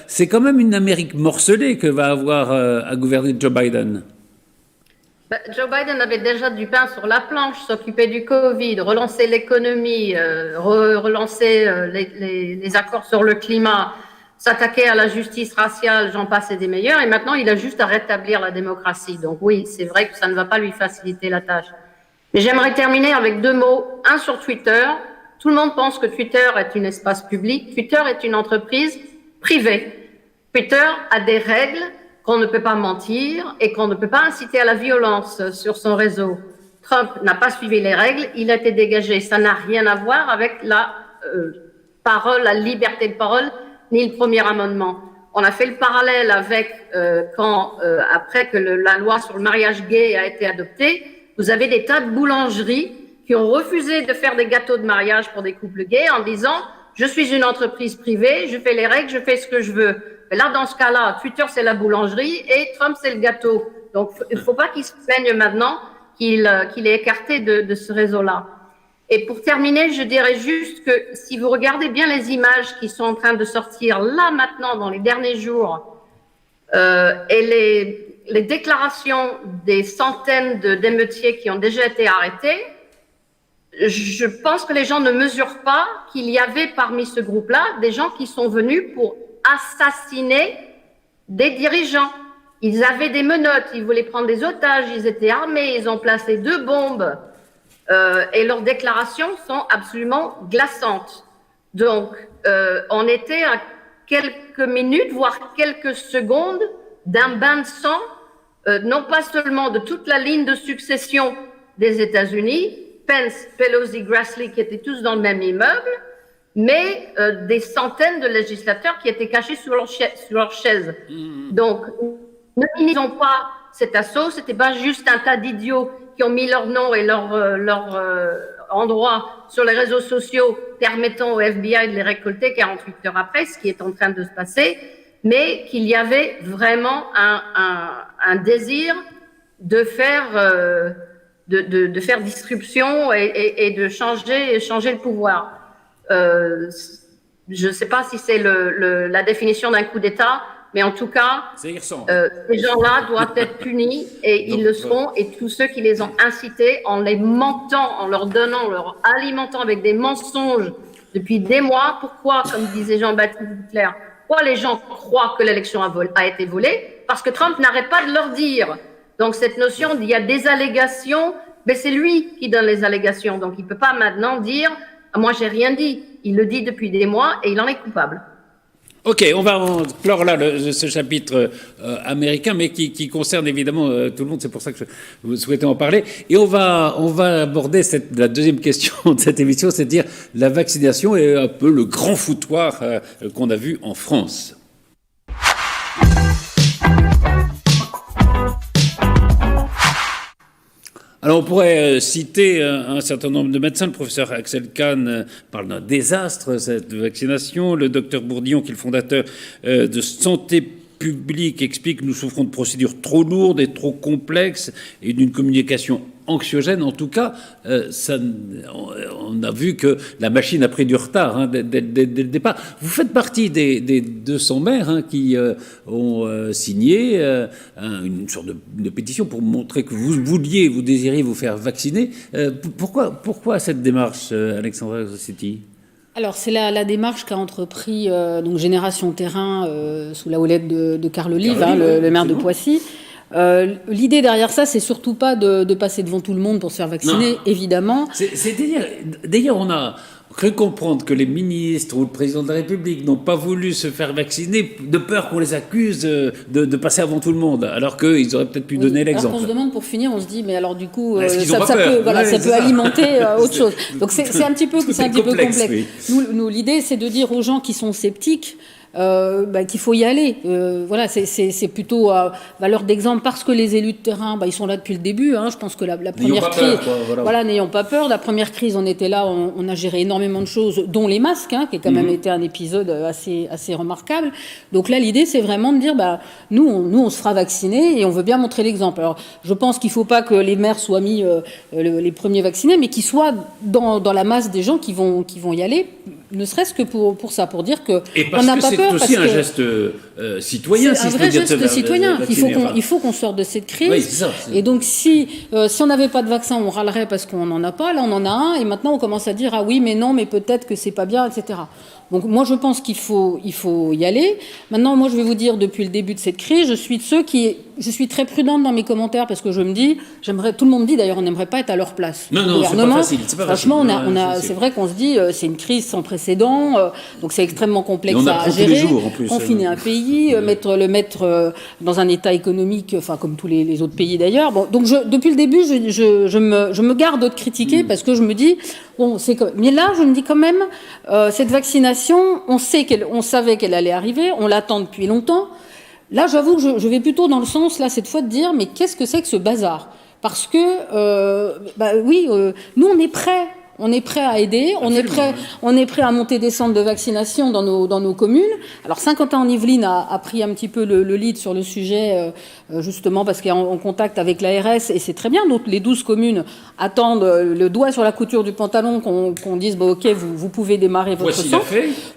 c'est quand même une Amérique morcelée que va avoir à gouverner Joe Biden. Joe Biden avait déjà du pain sur la planche, s'occuper du Covid, relancer l'économie, relancer les accords sur le climat, s'attaquer à la justice raciale, j'en passe et des meilleurs. Et maintenant, il a juste à rétablir la démocratie. Donc oui, c'est vrai que ça ne va pas lui faciliter la tâche. Mais j'aimerais terminer avec 2 mots. Un sur Twitter. Tout le monde pense que Twitter est un espace public. Twitter est une entreprise privée. Twitter a des règles qu'on ne peut pas mentir et qu'on ne peut pas inciter à la violence sur son réseau. Trump n'a pas suivi les règles, il a été dégagé. Ça n'a rien à voir avec la parole, la liberté de parole, ni le premier amendement. On a fait le parallèle avec après que la loi sur le mariage gay a été adoptée, vous avez des tas de boulangeries qui ont refusé de faire des gâteaux de mariage pour des couples gays en disant « Je suis une entreprise privée, je fais les règles, je fais ce que je veux ». Et là, dans ce cas-là, Twitter, c'est la boulangerie et Trump, c'est le gâteau. Donc, il ne faut pas qu'il se plaigne maintenant qu'il est écarté de ce réseau-là. Et pour terminer, je dirais juste que si vous regardez bien les images qui sont en train de sortir là, maintenant, dans les derniers jours, et les déclarations des centaines d'émeutiers qui ont déjà été arrêtés, je pense que les gens ne mesurent pas qu'il y avait parmi ce groupe-là des gens qui sont venus pour assassiner des dirigeants. Ils avaient des menottes, ils voulaient prendre des otages, ils étaient armés, ils ont placé 2 bombes et leurs déclarations sont absolument glaçantes. Donc, on était à quelques minutes, voire quelques secondes d'un bain de sang, non pas seulement de toute la ligne de succession des États-Unis, Pence, Pelosi, Grassley, qui étaient tous dans le même immeuble, mais des centaines de législateurs qui étaient cachés sous leur chaise. Donc, ne minimisons pas cet assaut, c'était pas juste un tas d'idiots qui ont mis leur nom et leur endroit sur les réseaux sociaux permettant au FBI de les récolter 48 heures après, ce qui est en train de se passer, mais qu'il y avait vraiment un désir de faire disruption et de changer le pouvoir. Je ne sais pas si c'est la définition d'un coup d'État, mais en tout cas, ces gens-là doivent être punis et ils le seront. Et tous ceux qui les ont incités en les mentant, en leur donnant, leur alimentant avec des mensonges depuis des mois. Pourquoi, comme disait Jean-Baptiste Hitler, pourquoi les gens croient que l'élection a été volée? Parce que Trump n'arrête pas de leur dire. Donc cette notion d'il y a des allégations, mais c'est lui qui donne les allégations. Donc il ne peut pas maintenant dire « moi j'ai rien dit ». Il le dit depuis des mois et il en est coupable. Ok, on va clore là ce chapitre américain, mais qui concerne évidemment tout le monde. C'est pour ça que je souhaitais en parler. Et on va aborder la deuxième question de cette émission, c'est-à-dire la vaccination et un peu le grand foutoir qu'on a vu en France. Alors on pourrait citer un certain nombre de médecins. Le professeur Axel Kahn parle d'un désastre, cette vaccination. Le docteur Bourdillon, qui est le fondateur de Santé public explique que nous souffrons de procédures trop lourdes et trop complexes et d'une communication anxiogène. En tout cas, on a vu que la machine a pris du retard dès le départ. Vous faites partie des 200 maires qui ont signé une sorte de pétition pour montrer que vous désiriez vous faire vacciner. Pourquoi cette démarche, Alexandra Rossetti ? Alors, c'est la démarche qu'a entrepris donc Génération Terrain sous la houlette de Carl Olive, le maire de Poissy. L'idée derrière ça, c'est surtout pas de passer devant tout le monde pour se faire vacciner, non. Évidemment. D'ailleurs, on a cru comprendre que les ministres ou le président de la République n'ont pas voulu se faire vacciner de peur qu'on les accuse de passer avant tout le monde, alors qu'ils auraient peut-être pu donner l'exemple. Alors qu'on se demande, pour finir, on se dit, mais alors du coup, ça peut alimenter autre chose. Donc c'est un petit peu complexe. Oui. Nous, l'idée, c'est de dire aux gens qui sont sceptiques, qu'il faut y aller. Voilà, c'est plutôt valeur d'exemple parce que les élus de terrain, ils sont là depuis le début. Je pense que la première crise, n'ayons pas peur. La première crise, on était là, on a géré énormément de choses, dont les masques, qui a quand même été un épisode assez remarquable. Donc là, l'idée, c'est vraiment de dire, nous, on se fera vacciner et on veut bien montrer l'exemple. Alors, je pense qu'il ne faut pas que les maires soient mis les premiers vaccinés, mais qu'ils soient dans la masse des gens qui vont y aller. Ne serait-ce que pour ça, pour dire que on n'a pas peur. C'est aussi un geste citoyen. C'est un vrai geste citoyen. Il faut qu'on sorte de cette crise. Oui, c'est ça. Et donc, si on n'avait pas de vaccin, on râlerait parce qu'on n'en a pas. Là, on en a un. Et maintenant, on commence à dire, ah oui, mais non, mais peut-être que c'est pas bien, etc. Donc, moi, je pense qu'il faut y aller. Maintenant, moi, je vais vous dire, depuis le début de cette crise, je suis de ceux je suis très prudente dans mes commentaires parce que je me dis, tout le monde dit d'ailleurs, on n'aimerait pas être à leur place. Non, c'est pas facile. Franchement, c'est vrai qu'on se dit, c'est une crise sans précédent, donc c'est extrêmement complexe à gérer. Jours, en plus, confiner un pays, le mettre dans un état économique, comme tous les autres pays d'ailleurs. Bon, donc depuis le début, je me garde de critiquer parce que je me dis, mais là, je me dis quand même, cette vaccination, on savait qu'elle allait arriver, on l'attend depuis longtemps. Là, j'avoue que je vais plutôt dans le sens, là, cette fois, de dire, mais qu'est-ce que c'est que ce bazar ? Parce que, nous, on est prêts. On est prêt à aider, on est prêt à monter des centres de vaccination dans nos communes. Alors Saint-Quentin-en-Yvelines a pris un petit peu le lead sur le sujet, justement parce qu'il est en contact avec l'ARS, et c'est très bien. Donc les 12 communes attendent le doigt sur la couture du pantalon qu'on dise ok, vous pouvez démarrer votre centre.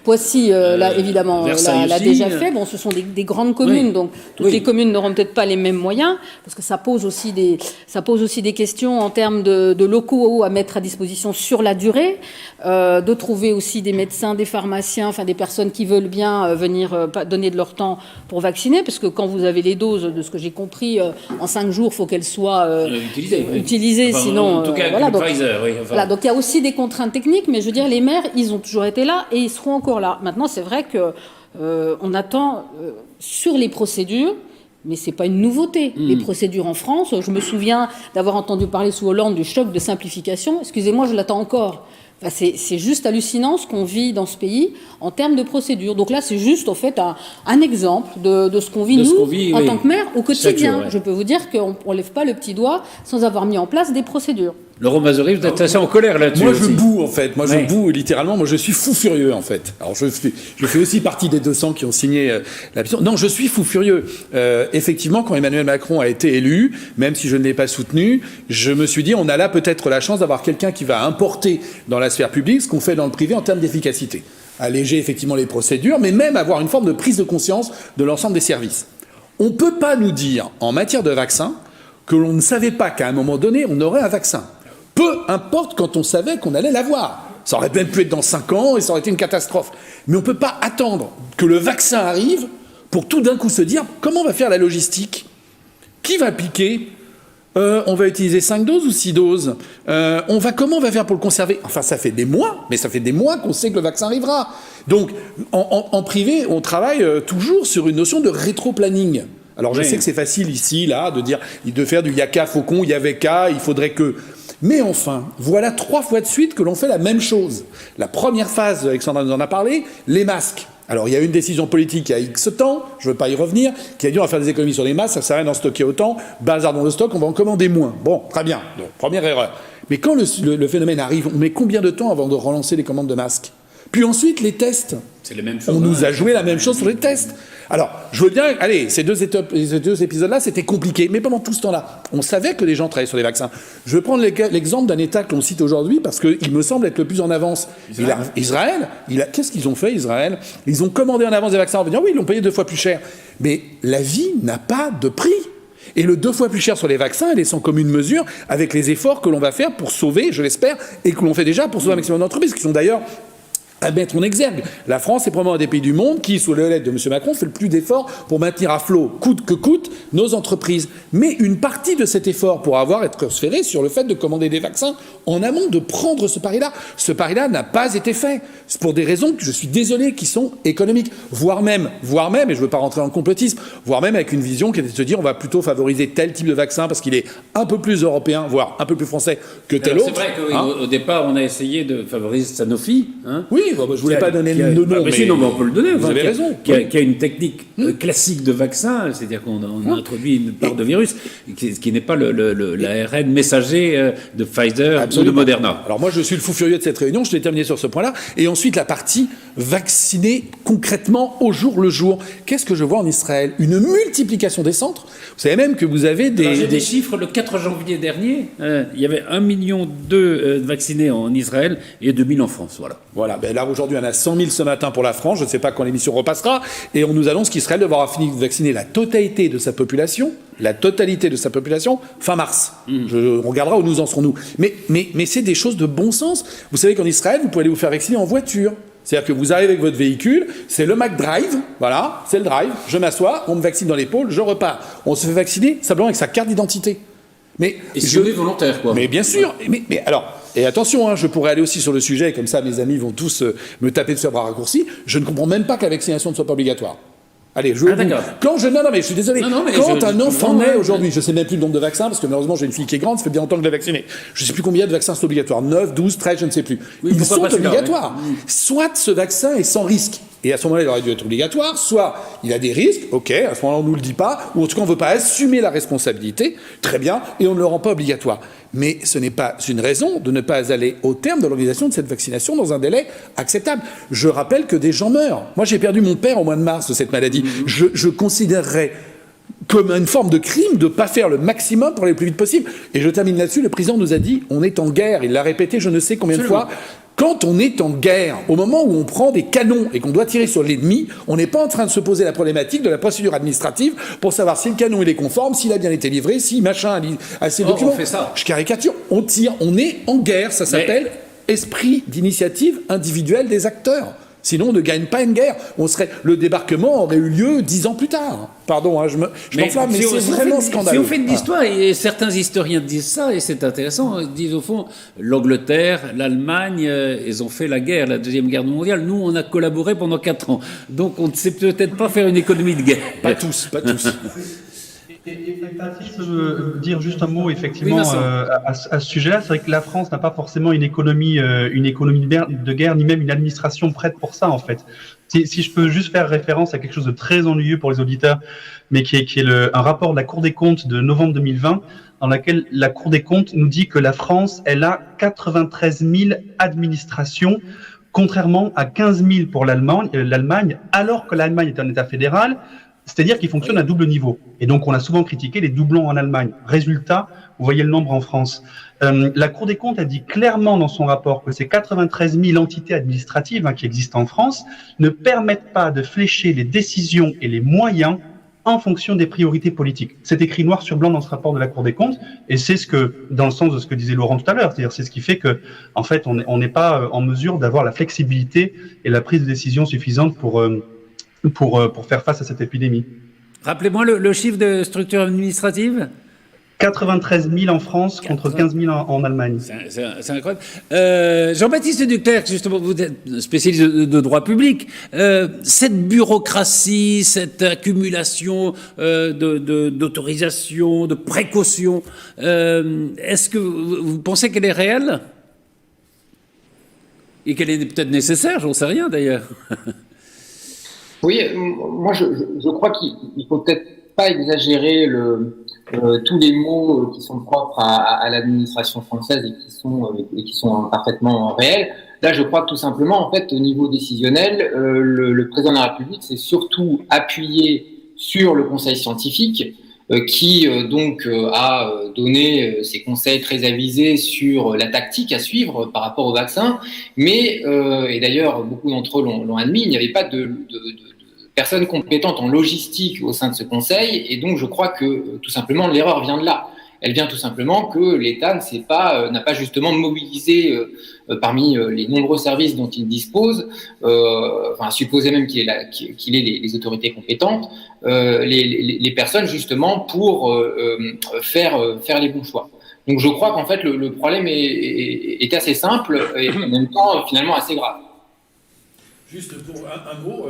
Poissy, là, évidemment, l'a déjà fait. Bon, ce sont des grandes communes, donc toutes les communes n'auront peut-être pas les mêmes moyens, parce que ça pose aussi des questions en termes de locaux à mettre à disposition sur la durée, de trouver aussi des médecins, des pharmaciens, des personnes qui veulent bien venir donner de leur temps pour vacciner, parce que quand vous avez les doses, de ce que j'ai compris, en 5 jours, il faut qu'elles soient utilisées, sinon... En tout cas, donc, Pfizer, donc il y a aussi des contraintes techniques, mais je veux dire, les maires, ils ont toujours été là et ils seront encore là. Maintenant, c'est vrai qu'on attend sur les procédures. Mais ce n'est pas une nouveauté. Les procédures en France, je me souviens d'avoir entendu parler sous Hollande du choc de simplification. Excusez-moi, je l'attends encore. C'est juste hallucinant ce qu'on vit dans ce pays en termes de procédures. Donc là, c'est juste en fait un exemple de ce qu'on vit, en tant que maire, au quotidien. Je peux vous dire qu'on ne lève pas le petit doigt sans avoir mis en place des procédures. Laurent Mazory, vous êtes assez en colère là-dessus. Moi, je boue, en fait. Je boue, littéralement. Moi, je suis fou furieux, en fait. Alors, je fais aussi partie des 200 qui ont signé la pétition. Non, je suis fou furieux. Effectivement, quand Emmanuel Macron a été élu, même si je ne l'ai pas soutenu, je me suis dit, on a là peut-être la chance d'avoir quelqu'un qui va importer dans la sphère publique ce qu'on fait dans le privé en termes d'efficacité. Alléger, effectivement, les procédures, mais même avoir une forme de prise de conscience de l'ensemble des services. On ne peut pas nous dire, en matière de vaccin, que l'on ne savait pas qu'à un moment donné, on aurait un vaccin. Peu importe quand on savait qu'on allait l'avoir. Ça aurait même pu être dans 5 ans et ça aurait été une catastrophe. Mais on ne peut pas attendre que le vaccin arrive pour tout d'un coup se dire comment on va faire la logistique ? Qui va piquer ? On va utiliser 5 doses ou 6 doses ? Comment on va faire pour le conserver ? Enfin, ça fait des mois, mais ça fait des mois qu'on sait que le vaccin arrivera. Donc, en privé, on travaille toujours sur une notion de rétro-planning. Alors, je sais que c'est facile ici, là, de faire du yaka faucon, yaveka, il faudrait que... Mais enfin, voilà 3 fois de suite que l'on fait la même chose. La première phase, Alexandra nous en a parlé, les masques. Alors, il y a une décision politique il y a X temps, je ne veux pas y revenir, qui a dit on va faire des économies sur les masques, ça ne sert à rien d'en stocker autant, bazardons le stock, on va en commander moins. Bon, très bien, donc, première erreur. Mais quand le phénomène arrive, on met combien de temps avant de relancer les commandes de masques ? Puis ensuite, les tests. C'est les mêmes choses. On nous a joué la même chose sur les tests. Alors, je veux bien, allez, ces deux épisodes-là, c'était compliqué, mais pendant tout ce temps-là, on savait que les gens travaillaient sur les vaccins. Je vais prendre l'exemple d'un État que l'on cite aujourd'hui, parce qu'il me semble être le plus en avance. Israël, qu'est-ce qu'ils ont fait, Israël? Ils ont commandé en avance des vaccins en disant, oui, ils l'ont payé 2 fois plus cher. Mais la vie n'a pas de prix. Et le 2 fois plus cher sur les vaccins, elle est sans commune mesure avec les efforts que l'on va faire pour sauver, je l'espère, et que l'on fait déjà pour sauver un maximum d'entreprises, qui sont d'ailleurs à mettre en exergue. La France est probablement un des pays du monde qui, sous le l'aide de M. Macron, fait le plus d'efforts pour maintenir à flot, coûte que coûte, nos entreprises. Mais une partie de cet effort pourra être transférée sur le fait de commander des vaccins en amont, de prendre ce pari-là. Ce pari-là n'a pas été fait. C'est pour des raisons que je suis désolé, qui sont économiques. Voire même, et je ne veux pas rentrer dans le complotisme, voire même avec une vision qui était de se dire on va plutôt favoriser tel type de vaccin parce qu'il est un peu plus européen, voire un peu plus français que tel autre. C'est vrai qu'au départ, on a essayé de favoriser Sanofi. Oui, je ne voulais pas donner le nom. Mais sinon, on peut le donner. Vous avez raison. Qui a une technique classique de vaccin, c'est-à-dire qu'on a introduit une part de virus, qui n'est pas l'ARN messager de Pfizer ou de Moderna. Alors moi, je suis le fou furieux de cette réunion, je l'ai terminé sur ce point-là. Et ensuite, la partie vaccinée concrètement au jour le jour. Qu'est-ce que je vois en Israël? Une multiplication des centres. Vous savez même que vous avez des chiffres. Le 4 janvier dernier, il y avait 1,2 million vaccinés en Israël et 2 000 en France. Voilà. Ben là, aujourd'hui, on a 100 000 ce matin pour la France. Je ne sais pas quand l'émission repassera. Et on nous annonce qu'Israël devra finir de vacciner la totalité de sa population fin mars. On regardera où nous en serons-nous. Mais c'est des choses de bon sens. Vous savez qu'en Israël, vous pouvez aller vous faire vacciner en voiture. C'est-à-dire que vous arrivez avec votre véhicule, c'est le McDrive, voilà, c'est le drive, je m'assois, on me vaccine dans l'épaule, je repars. On se fait vacciner simplement avec sa carte d'identité. Et si on est volontaire, quoi. Mais bien sûr. Mais alors, et attention, je pourrais aller aussi sur le sujet, comme ça mes amis vont tous me taper dessus à bras raccourcis. Je ne comprends même pas que la vaccination ne soit pas obligatoire. Allez, je non, mais je suis désolé. Quand un enfant naît aujourd'hui, je ne sais même plus le nombre de vaccins, parce que malheureusement j'ai une fille qui est grande, ça fait bien longtemps que je l'ai vaccinée. Je ne sais plus combien de vaccins sont obligatoires. 9, 12, 13, je ne sais plus. Ils sont obligatoires. Soit ce vaccin est sans risque. Et à ce moment-là, il aurait dû être obligatoire. Soit il a des risques, ok, à ce moment-là, on ne nous le dit pas, ou en tout cas, on ne veut pas assumer la responsabilité, très bien, et on ne le rend pas obligatoire. Mais ce n'est pas une raison de ne pas aller au terme de l'organisation de cette vaccination dans un délai acceptable. Je rappelle que des gens meurent. Moi, j'ai perdu mon père au mois de mars de cette maladie. Je considérerais comme une forme de crime de ne pas faire le maximum pour aller le plus vite possible. Et je termine là-dessus, le président nous a dit, on est en guerre. Il l'a répété je ne sais combien de fois. Quand on est en guerre, au moment où on prend des canons et qu'on doit tirer sur l'ennemi, on n'est pas en train de se poser la problématique de la procédure administrative pour savoir si le canon il est conforme, s'il a bien été livré, si machin a ses documents. On fait ça. Je caricature, on tire, on est en guerre, ça s'appelle esprit d'initiative individuelle des acteurs. Sinon, on ne gagne pas une guerre. Le débarquement aurait eu lieu 10 ans plus tard. Pardon, je m'enflamme, mais c'est vraiment scandaleux. Si on fait de l'histoire, et certains historiens disent ça, et c'est intéressant, ils disent au fond, l'Angleterre, l'Allemagne, ils ont fait la guerre, la Deuxième Guerre mondiale. Nous, on a collaboré pendant 4 ans. Donc, on ne sait peut-être pas faire une économie de guerre. Pas tous. Et Patrice, dire juste un mot effectivement à ce sujet-là. C'est vrai que la France n'a pas forcément une économie de guerre, ni même une administration prête pour ça en fait. Si je peux juste faire référence à quelque chose de très ennuyeux pour les auditeurs, mais qui est un rapport de la Cour des comptes de novembre 2020, dans laquelle la Cour des comptes nous dit que la France, elle a 93 000 administrations, contrairement à 15 000 pour l'Allemagne, alors que l'Allemagne est un État fédéral. C'est-à-dire qu'il fonctionne à double niveau. Et donc, on a souvent critiqué les doublons en Allemagne. Résultat, vous voyez le nombre en France. La Cour des comptes a dit clairement dans son rapport que ces 93 000 entités administratives qui existent en France ne permettent pas de flécher les décisions et les moyens en fonction des priorités politiques. C'est écrit noir sur blanc dans ce rapport de la Cour des comptes, et c'est dans le sens de ce que disait Laurent tout à l'heure, c'est-à-dire c'est ce qui fait que, en fait, on n'est pas en mesure d'avoir la flexibilité et la prise de décision suffisante pour faire face à cette épidémie. Rappelez-moi le chiffre de structure administrative. 93 000 en France contre 15 000 en Allemagne. C'est incroyable. Jean-Baptiste Duclercq, justement, vous êtes spécialiste de droit public. Cette bureaucratie, cette accumulation d'autorisation, de précaution, est-ce que vous pensez qu'elle est réelle? Et qu'elle est peut-être nécessaire, j'en sais rien d'ailleurs. Oui, moi je crois qu'il faut peut-être pas exagérer tous les mots qui sont propres à l'administration française et qui sont parfaitement réels. Là, je crois que tout simplement, en fait, au niveau décisionnel, le président de la République s'est surtout appuyé sur le conseil scientifique, qui donc a donné ses conseils très avisés sur la tactique à suivre par rapport au vaccin. Mais, et d'ailleurs, beaucoup d'entre eux l'ont admis, il n'y avait pas de personnes compétentes en logistique au sein de ce conseil. Et donc, je crois que tout simplement, l'erreur vient de là. Elle vient tout simplement que l'État n'a pas justement mobilisé parmi les nombreux services dont il dispose, supposé même qu'il ait les autorités compétentes, les personnes justement pour faire les bons choix. Donc je crois qu'en fait le problème est assez simple et en même temps finalement assez grave. Juste pour un mot,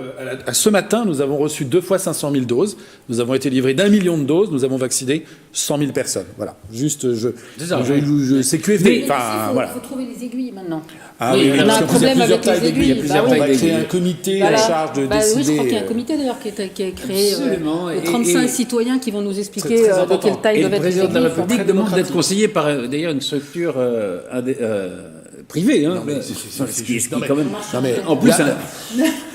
ce matin, nous avons reçu 2 fois 500 000 doses. Nous avons été livrés d'1 million de doses. Nous avons vacciné 100 000 personnes. Voilà. Juste, c'est QFD. Enfin, voilà. Il faut trouver les aiguilles maintenant. Ah oui, on a un problème avec les aiguilles. On va créer un comité en charge de décider. Oui, je crois qu'il y a un comité d'ailleurs qui est créé. De 35 citoyens qui vont nous expliquer de quelle taille doivent être les aiguilles. Le président de la République demande d'être conseillé par d'ailleurs une structure privée. En plus,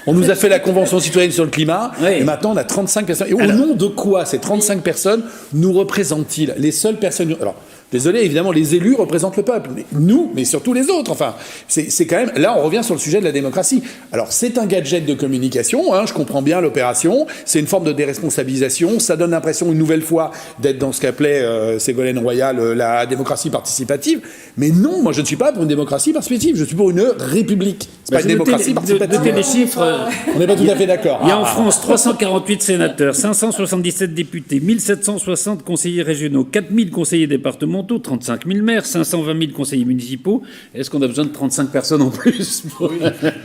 on nous a fait la Convention citoyenne sur le climat, et maintenant on a 35 personnes. Et au nom de quoi ces 35 personnes nous représentent-ils? Les seules personnes... Alors, désolé, évidemment, les élus représentent le peuple. Mais nous, mais surtout les autres. Enfin, c'est quand même... Là, on revient sur le sujet de la démocratie. Alors, c'est un gadget de communication, je comprends bien l'opération. C'est une forme de déresponsabilisation. Ça donne l'impression, une nouvelle fois, d'être dans ce qu'appelait Ségolène Royal la démocratie participative. Mais non, moi, je ne suis pas pour une démocratie participative. Je suis pour une république. C'est pas une démocratie participative. Notez les chiffres. On n'est pas tout à fait d'accord. Il y a en France 348 sénateurs, 577 députés, 1760 conseillers régionaux, 4000 conseillers départementaux, 35 000 maires, 520 000 conseillers municipaux. Est-ce qu'on a besoin de 35 personnes en plus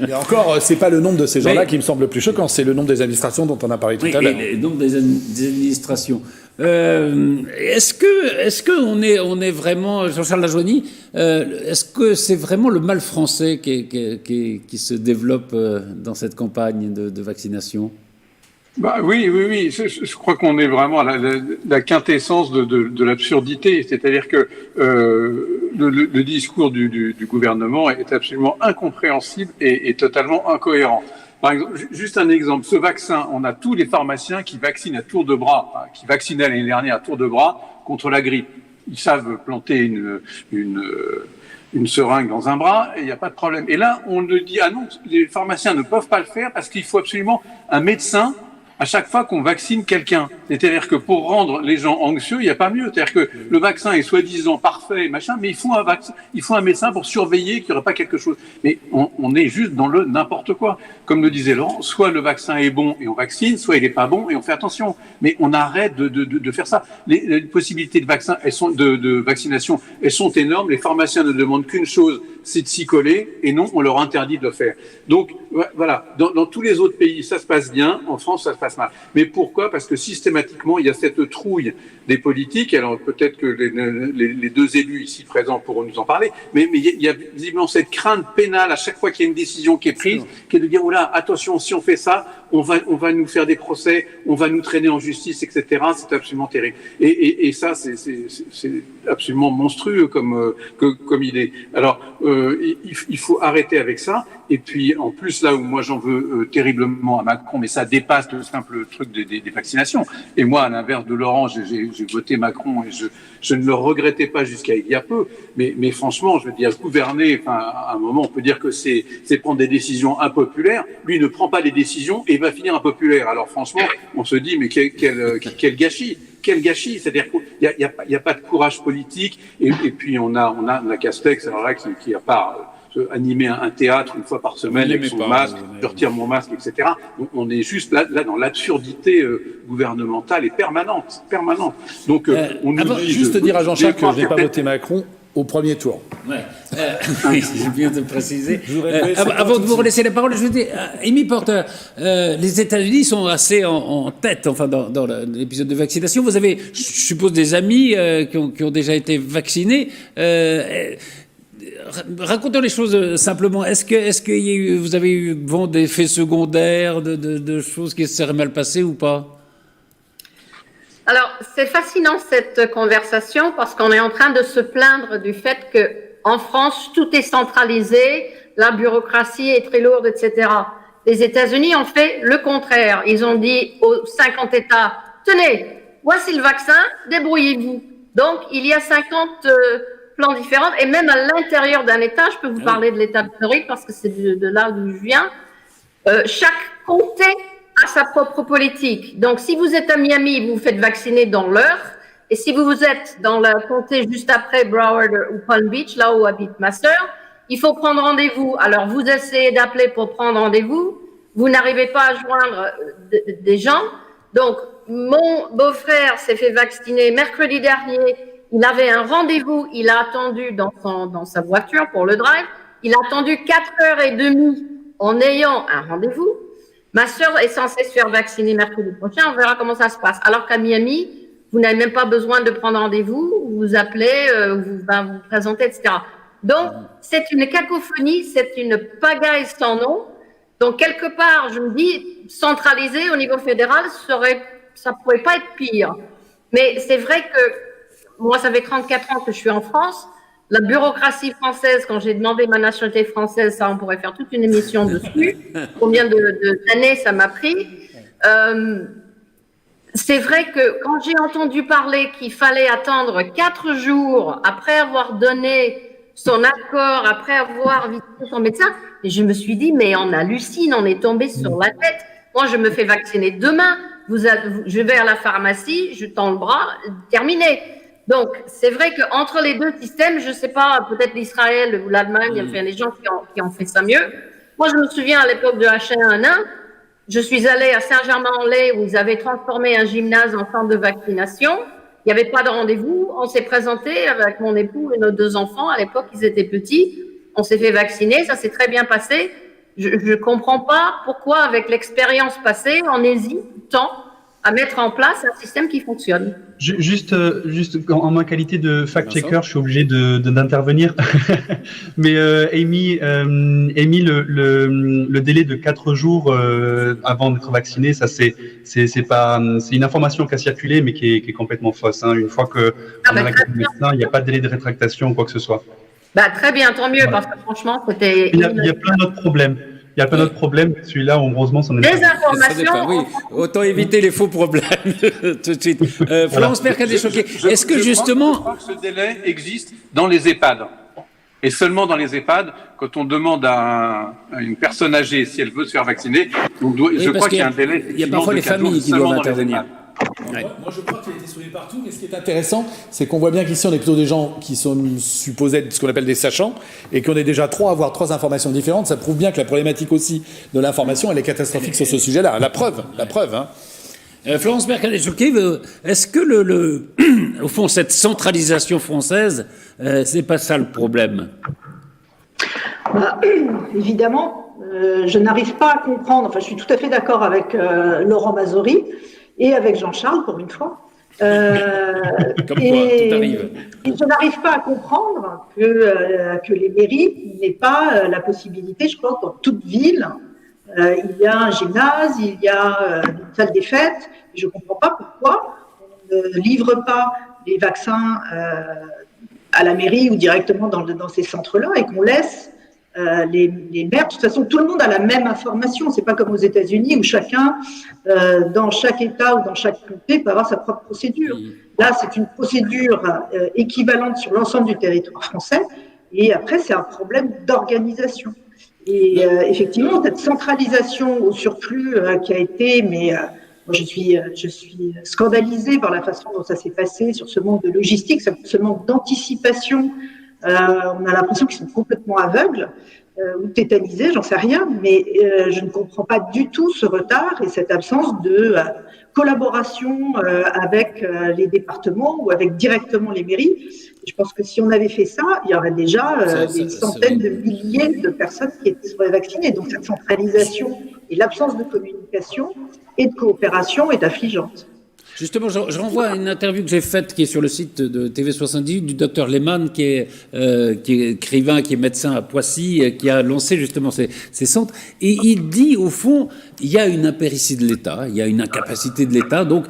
Et encore, c'est pas le nombre de ces gens-là qui me semble le plus choquant, c'est le nombre des administrations dont on a parlé tout à l'heure. Le nombre des administrations. Est-ce que on est vraiment, Jean-Charles Lajoigny, est-ce que c'est vraiment le mal français qui se développe dans cette campagne de vaccination? Oui. Je crois qu'on est vraiment à la quintessence de l'absurdité. C'est-à-dire que le discours du gouvernement est absolument incompréhensible et totalement incohérent. Par exemple, juste un exemple, ce vaccin, on a tous les pharmaciens qui vaccinent à tour de bras, qui vaccinaient l'année dernière à tour de bras contre la grippe. Ils savent planter une seringue dans un bras et il n'y a pas de problème. Et là, on le dit, ah non, les pharmaciens ne peuvent pas le faire parce qu'il faut absolument un médecin à chaque fois qu'on vaccine quelqu'un. C'est-à-dire que pour rendre les gens anxieux, il n'y a pas mieux. C'est-à-dire que le vaccin est soi-disant parfait, machin, mais il faut un médecin pour surveiller qu'il n'y aurait pas quelque chose. Mais on est juste dans le n'importe quoi. Comme le disait Laurent, soit le vaccin est bon et on vaccine, soit il n'est pas bon et on fait attention. Mais on arrête de faire ça. Les possibilités de vaccination, elles sont énormes. Les pharmaciens ne demandent qu'une chose, c'est de s'y coller, et non, on leur interdit de le faire. Donc, voilà. Dans tous les autres pays, ça se passe bien. En France, ça se passe mal. Mais pourquoi? Parce que systématiquement, il y a cette trouille des politiques. Alors, peut-être que les deux élus ici présents pourront nous en parler. Mais il y a visiblement cette crainte pénale à chaque fois qu'il y a une décision qui est prise, qui est de dire, oula, attention, si on fait ça, on va nous faire des procès, on va nous traîner en justice, etc. C'est absolument terrible. Et ça, c'est absolument monstrueux comme idée. Alors, il faut arrêter avec ça. Et puis, en plus, là où moi j'en veux terriblement à Macron, mais ça dépasse le simple truc des vaccinations. Et moi, à l'inverse de Laurent, j'ai voté Macron et je ne le regrettais pas jusqu'à il y a peu. Mais franchement, je veux dire, gouverner, à un moment, on peut dire que c'est prendre des décisions impopulaires. Lui, il ne prend pas les décisions et va finir impopulaire. Alors franchement, on se dit, mais quel gâchis! Quel gâchis! C'est-à-dire qu'il n'y a pas de courage politique. Et puis, on a Castex, alors là, qui a pas animer un théâtre une fois par semaine avec son masque, je retire mon masque, etc. On est juste là dans l'absurdité gouvernementale et permanente. Donc, on nous dit juste dire à Jean-Charles que je n'ai pas voté Macron au premier tour. Ouais. J'ai bien de préciser. Avant de vous laisser la parole, je veux dire, Amy Porter, les États-Unis sont assez en tête, enfin, dans l'épisode de vaccination. Vous avez, je suppose, des amis qui ont déjà été vaccinés. Racontons les choses simplement. Est-ce que vous avez eu vent d'effets secondaires, de choses qui se seraient mal passées ou pas? Alors, c'est fascinant cette conversation parce qu'on est en train de se plaindre du fait que En France, tout est centralisé, la bureaucratie est très lourde, etc. Les États-Unis ont fait le contraire. Ils ont dit aux 50 États, tenez, voici le vaccin, débrouillez-vous. Donc, il y a 50 plans différents, et même à l'intérieur d'un État, je peux vous parler de l'État de Floride, parce que c'est de là d'où je viens, chaque comté a sa propre politique. Donc, si vous êtes à Miami, vous vous faites vacciner dans l'heure, et si vous êtes dans le comté juste après Broward ou Palm Beach, là où habite ma sœur, il faut prendre rendez-vous. Alors, vous essayez d'appeler pour prendre rendez-vous, vous n'arrivez pas à joindre des gens. Donc, mon beau-frère s'est fait vacciner mercredi dernier. Il avait un rendez-vous, il a attendu dans sa voiture pour le drive. Il a attendu 4h30 en ayant un rendez-vous. Ma sœur est censée se faire vacciner mercredi prochain. On verra comment ça se passe. Alors qu'à Miami, vous n'avez même pas besoin de prendre rendez-vous. Vous appelez, vous présentez, etc. Donc, c'est une cacophonie, c'est une pagaille sans nom. Donc, quelque part, je me dis, centralisé au niveau fédéral, ça pourrait pas être pire. Mais c'est vrai que moi, ça fait 34 ans que je suis en France. La bureaucratie française, quand j'ai demandé ma nationalité française, ça, on pourrait faire toute une émission dessus. Combien d'années ça m'a pris. C'est vrai que quand j'ai entendu parler qu'il fallait attendre 4 jours après avoir donné son accord, après avoir visité son médecin, et je me suis dit, mais on hallucine, on est tombé sur la tête. Moi, je me fais vacciner demain. Je vais à la pharmacie, je tends le bras, terminé. Donc, c'est vrai qu'entre les deux systèmes, je ne sais pas, peut-être l'Israël ou l'Allemagne, il y a des gens qui ont fait ça mieux. Moi, je me souviens à l'époque de H1N1, je suis allée à Saint-Germain-en-Laye où ils avaient transformé un gymnase en centre de vaccination. Il n'y avait pas de rendez-vous. On s'est présenté avec mon époux et nos 2 enfants. À l'époque, ils étaient petits. On s'est fait vacciner. Ça s'est très bien passé. Je ne comprends pas pourquoi, avec l'expérience passée, on hésite tant à mettre en place un système qui fonctionne. Juste en ma qualité de fact-checker, je suis obligé d'intervenir. Mais Amy, le délai de 4 jours avant d'être vacciné, ça c'est une information qui a circulé, mais qui est complètement fausse. Hein. Une fois que on a vaccin le médecin, il n'y a pas de délai de rétractation ou quoi que ce soit. Bah, très bien, tant mieux, parce que franchement, c'était... Il y a plein d'autres problèmes. Il y a plein d'autres problèmes. Celui-là, heureusement, c'en est pas. Des informations. Oui, autant éviter les faux problèmes tout de suite. Florence Mercadé-Choquet, est-ce que justement... Je crois que ce délai existe dans les EHPAD. Et seulement dans les EHPAD, quand on demande à une personne âgée si elle veut se faire vacciner, je crois qu'il y a un délai. Il y a parfois les familles qui doivent intervenir. Ouais. Moi, je crois qu'il a été soulevé partout, mais ce qui est intéressant, c'est qu'on voit bien qu'ici, on est plutôt des gens qui sont supposés être ce qu'on appelle des sachants, et qu'on est déjà avoir 3 informations différentes. Ça prouve bien que la problématique aussi de l'information, elle est catastrophique sur ce sujet-là. La preuve, hein. Florence Mercadé-Choquet, est-ce que au fond, cette centralisation française, c'est pas ça le problème? Évidemment, je n'arrive pas à comprendre, enfin je suis tout à fait d'accord avec Laurent Mazori, et avec Jean-Charles, pour une fois. Comme quoi, tout arrive. Et je n'arrive pas à comprendre que les mairies n'aient pas la possibilité, je pense, dans toute ville, il y a un gymnase, il y a une salle des fêtes. Je ne comprends pas pourquoi on ne livre pas les vaccins à la mairie ou directement dans ces centres-là et qu'on laisse les maires. De toute façon, tout le monde a la même information. C'est pas comme aux États-Unis où chacun, dans chaque État ou dans chaque comté, peut avoir sa propre procédure. Là, c'est une procédure équivalente sur l'ensemble du territoire français. Et après, c'est un problème d'organisation. Et effectivement, cette centralisation au surplus qui a été, moi, je suis scandalisée par la façon dont ça s'est passé, sur ce manque de logistique, ce manque d'anticipation. On a l'impression qu'ils sont complètement aveugles ou tétanisés, j'en sais rien, mais je ne comprends pas du tout ce retard et cette absence de collaboration avec les départements ou avec directement les mairies. Je pense que si on avait fait ça, il y aurait déjà des centaines de milliers de personnes qui seraient vaccinées. Donc cette centralisation et l'absence de communication et de coopération est affligeante. Justement, je renvoie à une interview que j'ai faite qui est sur le site de TV78 du docteur Lehmann, qui est écrivain, qui est médecin à Poissy, qui a lancé justement ces centres. Et il dit, au fond, il y a une impéritie de l'État, il y a une incapacité de l'État, donc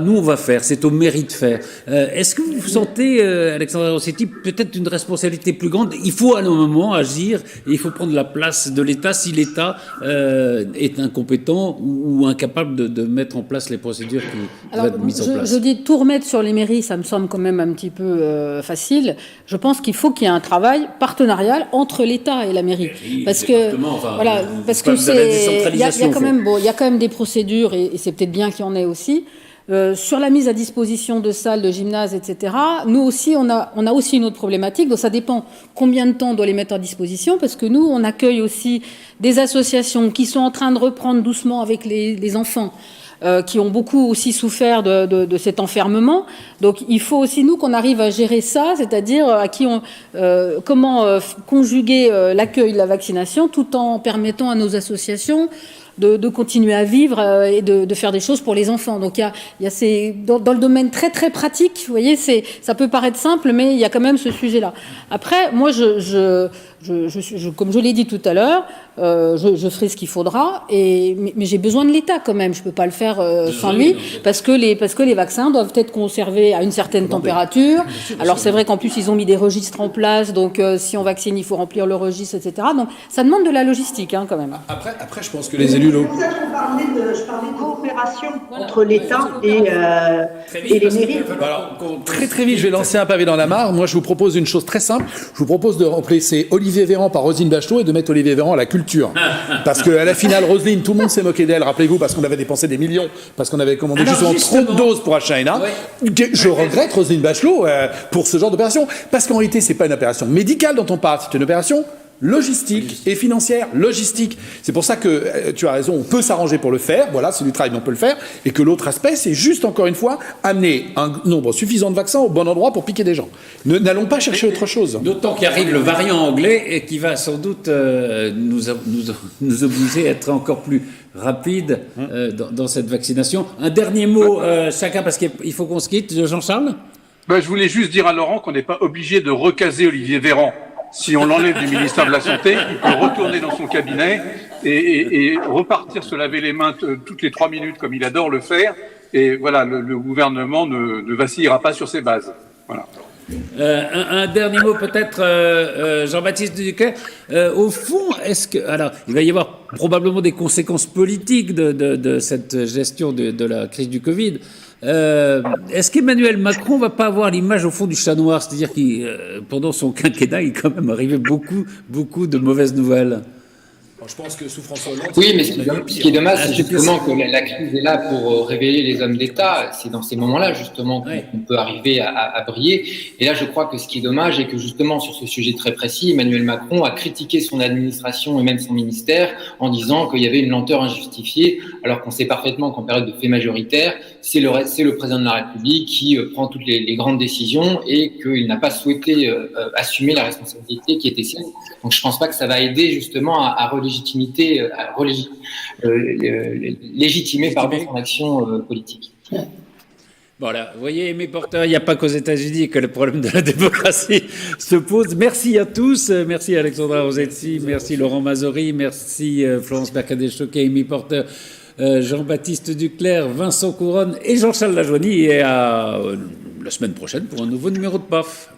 nous on va faire, c'est au mairie de faire. Est-ce que vous sentez, Alexandra Rossetti, peut-être une responsabilité plus grande? Il faut à un moment agir, et il faut prendre la place de l'État si l'État est incompétent ou incapable de mettre en place les procédures qui doivent être mises en place. Je dis tout remettre sur les mairies, ça me semble quand même un petit peu facile. Je pense qu'il faut qu'il y ait un travail partenarial entre l'État et la mairie. Parce que, voilà, parce que il y a quand même des procédures, et c'est peut-être bien qu'il y en ait aussi. Sur la mise à disposition de salles, de gymnases, etc., nous aussi, on a aussi une autre problématique. Donc ça dépend combien de temps on doit les mettre à disposition, parce que nous, on accueille aussi des associations qui sont en train de reprendre doucement avec les enfants, qui ont beaucoup aussi souffert de cet enfermement. Donc il faut aussi, nous, qu'on arrive à gérer ça, c'est-à-dire comment conjuguer l'accueil de la vaccination tout en permettant à nos associations de continuer à vivre et de faire des choses pour les enfants. Donc il y a dans le domaine très très pratique, vous voyez, ça peut paraître simple, mais il y a quand même ce sujet-là. Après, moi, comme je l'ai dit tout à l'heure, je ferai ce qu'il faudra, mais j'ai besoin de l'État quand même. Je peux pas le faire sans lui, parce que les vaccins doivent être conservés à une certaine température. Alors c'est vrai qu'en plus ils ont mis des registres en place, donc si on vaccine, il faut remplir le registre, etc. Donc ça demande de la logistique, quand même. Après, je pense que les élus locaux. Je parlais de coopération entre l'État et les mairies. Alors, très très vite, je vais lancer un pavé dans la mare. Moi, je vous propose une chose très simple. Je vous propose de remplacer Olivier Véran par Roselyne Bachelot et de mettre Olivier Véran à la culture. Parce qu'à la finale, Roselyne, tout le monde s'est moqué d'elle. Rappelez-vous, parce qu'on avait dépensé des millions, parce qu'on avait commandé justement trop de doses pour H1N1. Ouais. Je regrette Roselyne Bachelot pour ce genre d'opération. Parce qu'en réalité, c'est pas une opération médicale dont on parle, c'est une opération logistique et financière, logistique. C'est pour ça que tu as raison, on peut s'arranger pour le faire, voilà, c'est du travail, mais on peut le faire, et que l'autre aspect, c'est juste, encore une fois, amener un nombre suffisant de vaccins au bon endroit pour piquer des gens. N'allons pas chercher autre chose. D'autant qu'arrive le variant anglais et qui va sans doute nous obliger à être encore plus rapide dans cette vaccination. Un dernier mot, chacun, parce qu'il faut qu'on se quitte. Jean-Charles ? Je voulais juste dire à Laurent qu'on n'est pas obligé de recaser Olivier Véran. Si on l'enlève du ministère de la Santé, il peut retourner dans son cabinet et repartir se laver les mains toutes les 3 minutes comme il adore le faire. Et voilà, le gouvernement ne vacillera pas sur ses bases. Voilà. Un dernier mot peut-être, Jean-Baptiste Duclercq. Au fond, alors, il va y avoir probablement des conséquences politiques de cette gestion de la crise du Covid. Est-ce qu'Emmanuel Macron va pas avoir l'image au fond du chat noir, c'est-à-dire qu'il, pendant son quinquennat, il est quand même arrivé beaucoup de mauvaises nouvelles? Je pense que sous François Hollande... Oui, mais ce qui est dommage, c'est justement que la crise est là pour révéler les hommes d'État. C'est dans ces moments-là, justement, qu'on peut arriver à briller. Et là, je crois que ce qui est dommage est que, justement, sur ce sujet très précis, Emmanuel Macron a critiqué son administration et même son ministère en disant qu'il y avait une lenteur injustifiée, alors qu'on sait parfaitement qu'en période de fait majoritaire, c'est le président de la République qui prend toutes les grandes décisions et qu'il n'a pas souhaité assumer la responsabilité qui était sienne. Donc, je ne pense pas que ça va aider, justement, à légitimer son action politique. Voilà, vous voyez, Aimé Porter, il n'y a pas qu'aux États-Unis que le problème de la démocratie se pose. Merci à tous, merci Alexandra Rossetti, merci Laurent Mazori, merci Florence Mercadé-Choquet, Aimé Porter, Jean-Baptiste Duclercq, Vincent Couronne et Jean-Charles Lajoigny, et à la semaine prochaine pour un nouveau numéro de PAF.